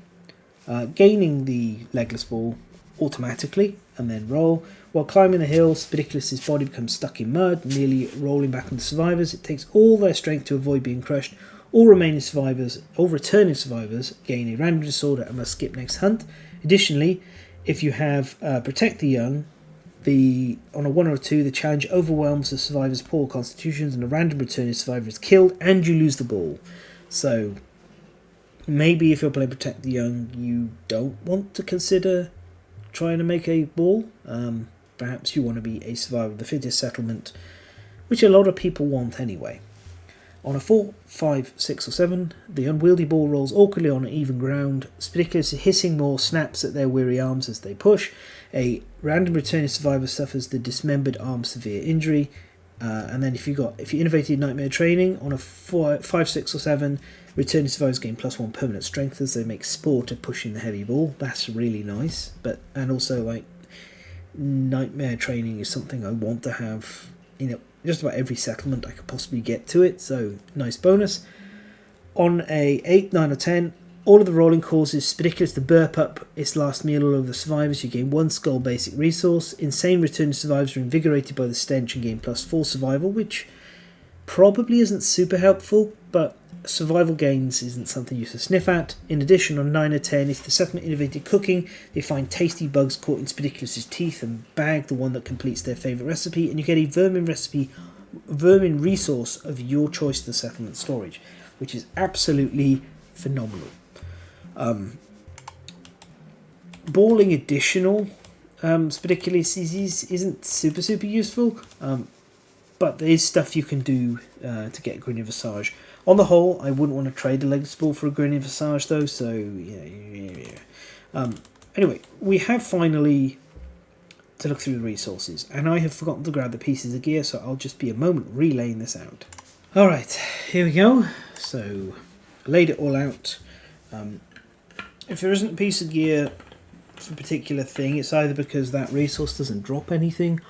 gaining the Legless Ball automatically, and then roll. While climbing the hill, Spidicules' body becomes stuck in mud, nearly rolling back on the survivors. It takes all their strength to avoid being crushed. All returning survivors gain a random disorder and must skip next hunt. Additionally, if you have Protect the Young, on a 1 or a 2, the challenge overwhelms the survivor's poor constitutions and a random returning survivor is killed and you lose the ball. So maybe if you're playing Protect the Young, you don't want to consider trying to make a ball. Perhaps you want to be a survivor of the fittest settlement, which a lot of people want anyway. On a 4, 5, 6 or 7, the unwieldy ball rolls awkwardly on even ground. Spidicules hissing more snaps at their weary arms as they push. A random returning survivor suffers the dismembered arm severe injury. And then if you innovated Nightmare Training, on a 5, 6 or 7, returning survivors gain +1 permanent strength as they make sport of pushing the heavy ball. That's really nice. And also, like, Nightmare Training is something I want to have in just about every settlement I could possibly get to it, so nice bonus. On a 8, 9 or 10, all of the rolling causes Spidicules to burp up its last meal all over the survivors. You gain 1 skull basic resource. Insane returning survivors are invigorated by the stench and gain +4 survival, which probably isn't super helpful, but survival gains isn't something you should sniff at. In addition, on 9 or 10, if the settlement innovated cooking, they find tasty bugs caught in Spidicules' teeth and bag the one that completes their favourite recipe, and you get a vermin resource of your choice to the settlement storage, which is absolutely phenomenal. Balling additional Spidicules isn't super useful, but there is stuff you can do to get Grenade Visage. On the whole, I wouldn't want to trade a Legless Ball for a Grenade Visage though, so yeah. Anyway, we have finally to look through the resources, and I have forgotten to grab the pieces of gear, so I'll just be a moment relaying this out. Alright, here we go. So, I laid it all out. If there isn't a piece of gear for a particular thing, it's either because that resource doesn't drop anything,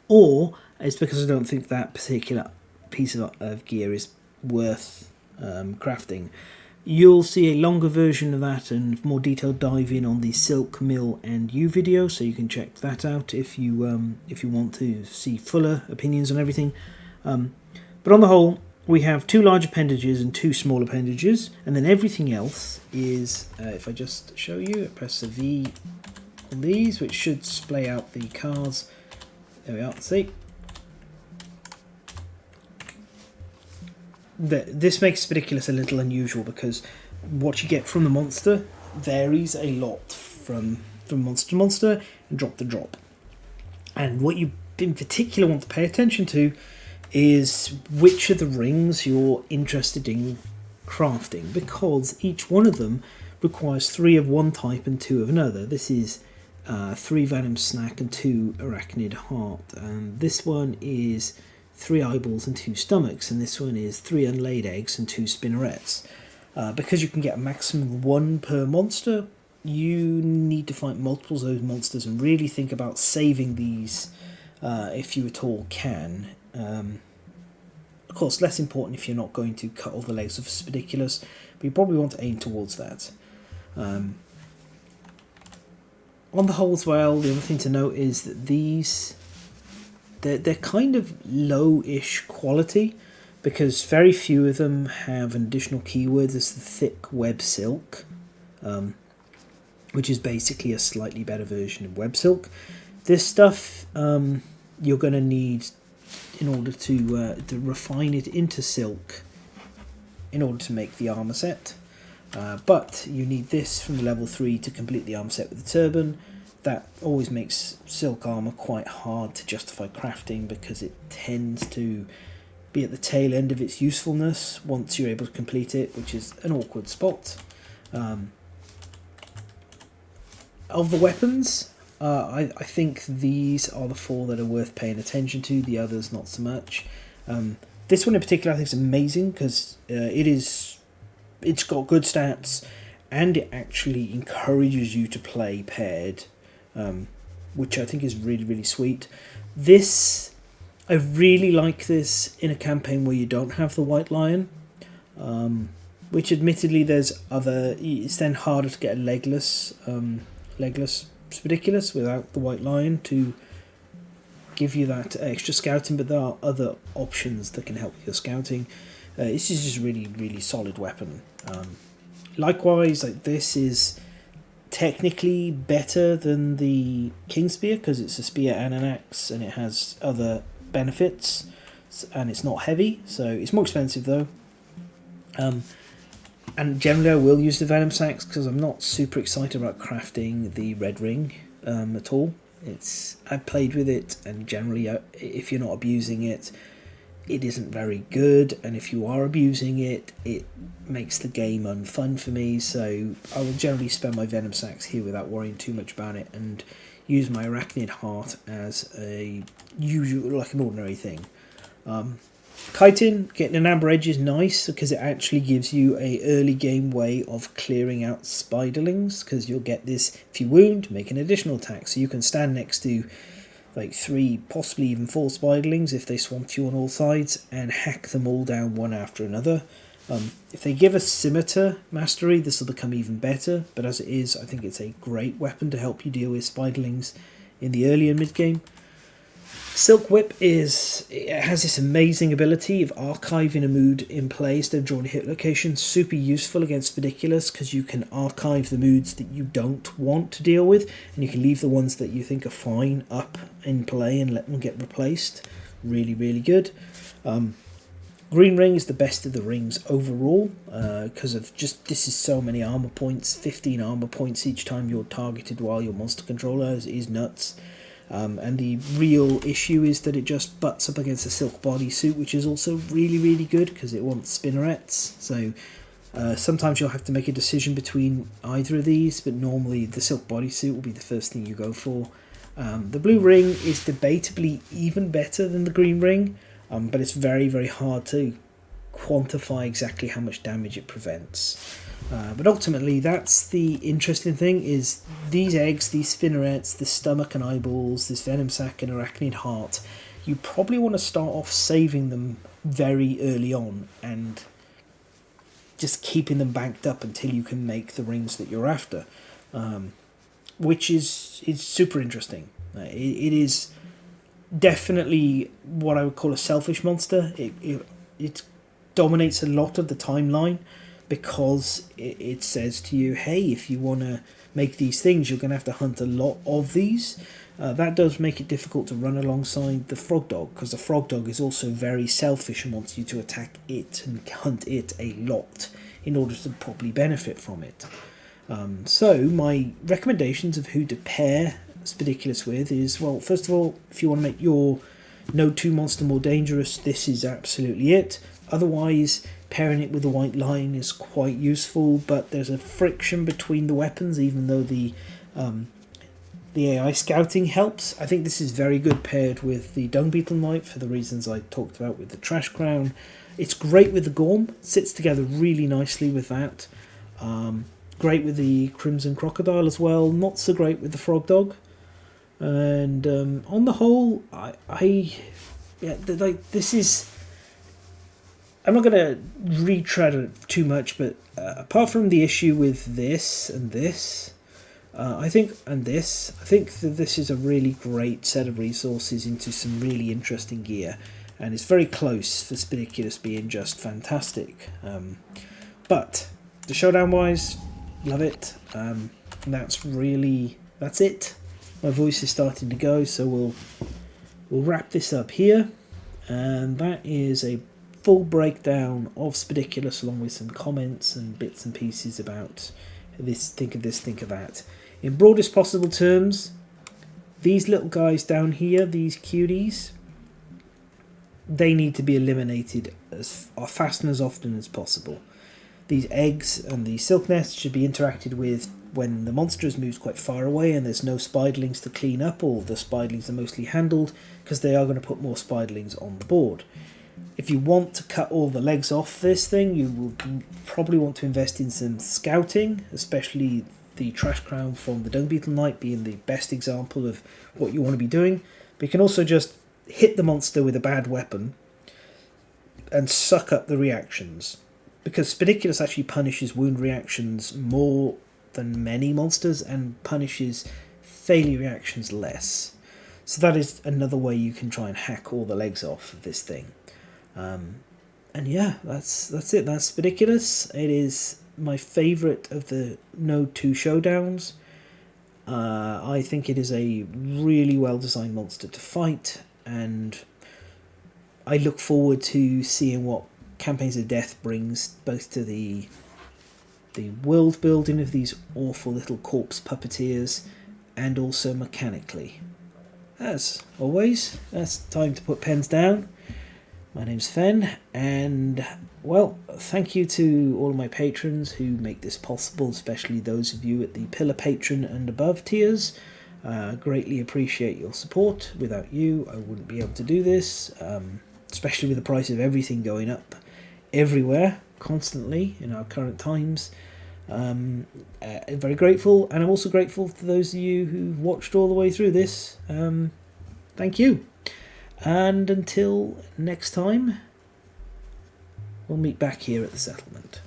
or it's because I don't think that particular piece of gear is worth crafting. You'll see a longer version of that and more detailed dive in on the Silk, Mill and You video, so you can check that out if you want to see fuller opinions on everything. But on the whole, we have 2 large appendages and 2 small appendages, and then everything else is, if I just show you, press the V on these, which should splay out the cards. There we are, see? This makes Spidicules a little unusual because what you get from the monster varies a lot from monster to monster and drop to drop. And what you in particular want to pay attention to is which of the rings you're interested in crafting, because each one of them requires 3 of one type and 2 of another. This is 3 Venom Snack and 2 Arachnid Heart, and this one is 3 eyeballs and 2 stomachs, and this one is 3 unlaid eggs and 2 spinnerets. Because you can get a maximum of 1 per monster, you need to fight multiples of those monsters and really think about saving these if you at all can. Of course, less important if you're not going to cut all the legs of Spidicules, but you probably want to aim towards that. On the whole as well, the other thing to note is that these they're kind of low-ish quality, because very few of them have an additional keyword as the thick web silk, which is basically a slightly better version of web silk. This stuff you're going to need in order to refine it into silk in order to make the armor set. But you need this from the level 3 to complete the armor set with the turban. That always makes silk armor quite hard to justify crafting, because it tends to be at the tail end of its usefulness once you're able to complete it, which is an awkward spot. Of the weapons, I think these are the 4 that are worth paying attention to, the others not so much. This one in particular I think is amazing because it's got good stats, and it actually encourages you to play paired, which I think is really sweet. I really like this in a campaign where you don't have the White Lion, which admittedly it's then harder to get a legless Spidicules without the White Lion to give you that extra scouting, but there are other options that can help your scouting. This is just really solid weapon. Likewise, this is technically better than the King Spear because it's a spear and an axe, and it has other benefits, and it's not heavy, so it's more expensive though. And generally I will use the Venom Sacks because I'm not super excited about crafting the red ring at all. I've played with it, and generally if you're not abusing it, it isn't very good, and if you are abusing it, it makes the game unfun for me, so I will generally spend my Venom Sacks here without worrying too much about it, and use my Arachnid Heart as an ordinary thing. Chitin, getting an amber edge is nice because it actually gives you a early game way of clearing out spiderlings, because you'll get this, if you wound, make an additional attack, so you can stand next to 3, possibly even 4 spiderlings if they swamp you on all sides, and hack them all down one after another. If they give us Scimitar Mastery, this will become even better, but as it is, I think it's a great weapon to help you deal with spiderlings in the early and mid game. Silk Whip it has this amazing ability of archiving a mood in play instead of drawing a hit location. Super useful against Spidicules because you can archive the moods that you don't want to deal with, and you can leave the ones that you think are fine up in play and let them get replaced. Really, really good. Green Ring is the best of the rings overall because of just this is so many armor points. 15 armor points each time you're targeted while your monster controller is nuts. And the real issue is that it just butts up against a silk bodysuit, which is also really, really good because it wants spinnerets. So sometimes you'll have to make a decision between either of these, but normally the silk bodysuit will be the first thing you go for. The blue ring is debatably even better than the green ring, but it's very, very hard to quantify exactly how much damage it prevents. But ultimately, that's the interesting thing, is these eggs, these spinnerets, this stomach and eyeballs, this venom sac and arachnid heart, you probably want to start off saving them very early on and just keeping them banked up until you can make the rings that you're after, which is super interesting. It is definitely what I would call a selfish monster. It dominates a lot of the timeline, because it says to you, hey, if you want to make these things, you're going to have to hunt a lot of these. That does make it difficult to run alongside the frog dog, because the frog dog is also very selfish and wants you to attack it and hunt it a lot in order to properly benefit from it. So my recommendations of who to pair Spidicules with is, well, first of all, if you want to make your Node 2 monster more dangerous, this is absolutely it. Otherwise, pairing it with the white line is quite useful, but there's a friction between the weapons, even though the AI scouting helps. I think this is very good paired with the Dung Beetle Knight for the reasons I talked about with the Trash Crown. It's great with the Gorm, sits together really nicely with that. Great with the Crimson Crocodile as well, not so great with the Frog Dog. And on the whole, this is... I'm not going to retread it too much, but apart from the issue with this and this, I think that this is a really great set of resources into some really interesting gear, and it's very close for Spidicules being just fantastic. But the showdown wise, love it. That's it. My voice is starting to go, so we'll wrap this up here, and that is a full breakdown of Spidicules along with some comments and bits and pieces about this, think of that. In broadest possible terms, these little guys down here, these cuties, they need to be eliminated as fast and as often as possible. These eggs and the silk nests should be interacted with when the monster has moved quite far away and there's no spiderlings to clean up, or the spiderlings are mostly handled, because they are going to put more spiderlings on the board. If you want to cut all the legs off this thing, you will probably want to invest in some scouting, especially the Trash Crown from the Dung Beetle Knight being the best example of what you want to be doing. But you can also just hit the monster with a bad weapon and suck up the reactions, because Spidicules actually punishes wound reactions more than many monsters and punishes failure reactions less. So that is another way you can try and hack all the legs off of this thing. And yeah, that's it. That's Spidicules. It is my favourite of the Node 2 showdowns. I think it is a really well designed monster to fight, and I look forward to seeing what Campaigns of Death brings, both to the world building of these awful little corpse puppeteers and also mechanically. As always, that's time to put pens down. My name's Fen, and, well, thank you to all of my patrons who make this possible, especially those of you at the Pillar Patron and above tiers. Greatly appreciate your support. Without you, I wouldn't be able to do this, especially with the price of everything going up everywhere, constantly, in our current times. Very grateful, and I'm also grateful to those of you who've watched all the way through this. Thank you. And until next time, we'll meet back here at the settlement.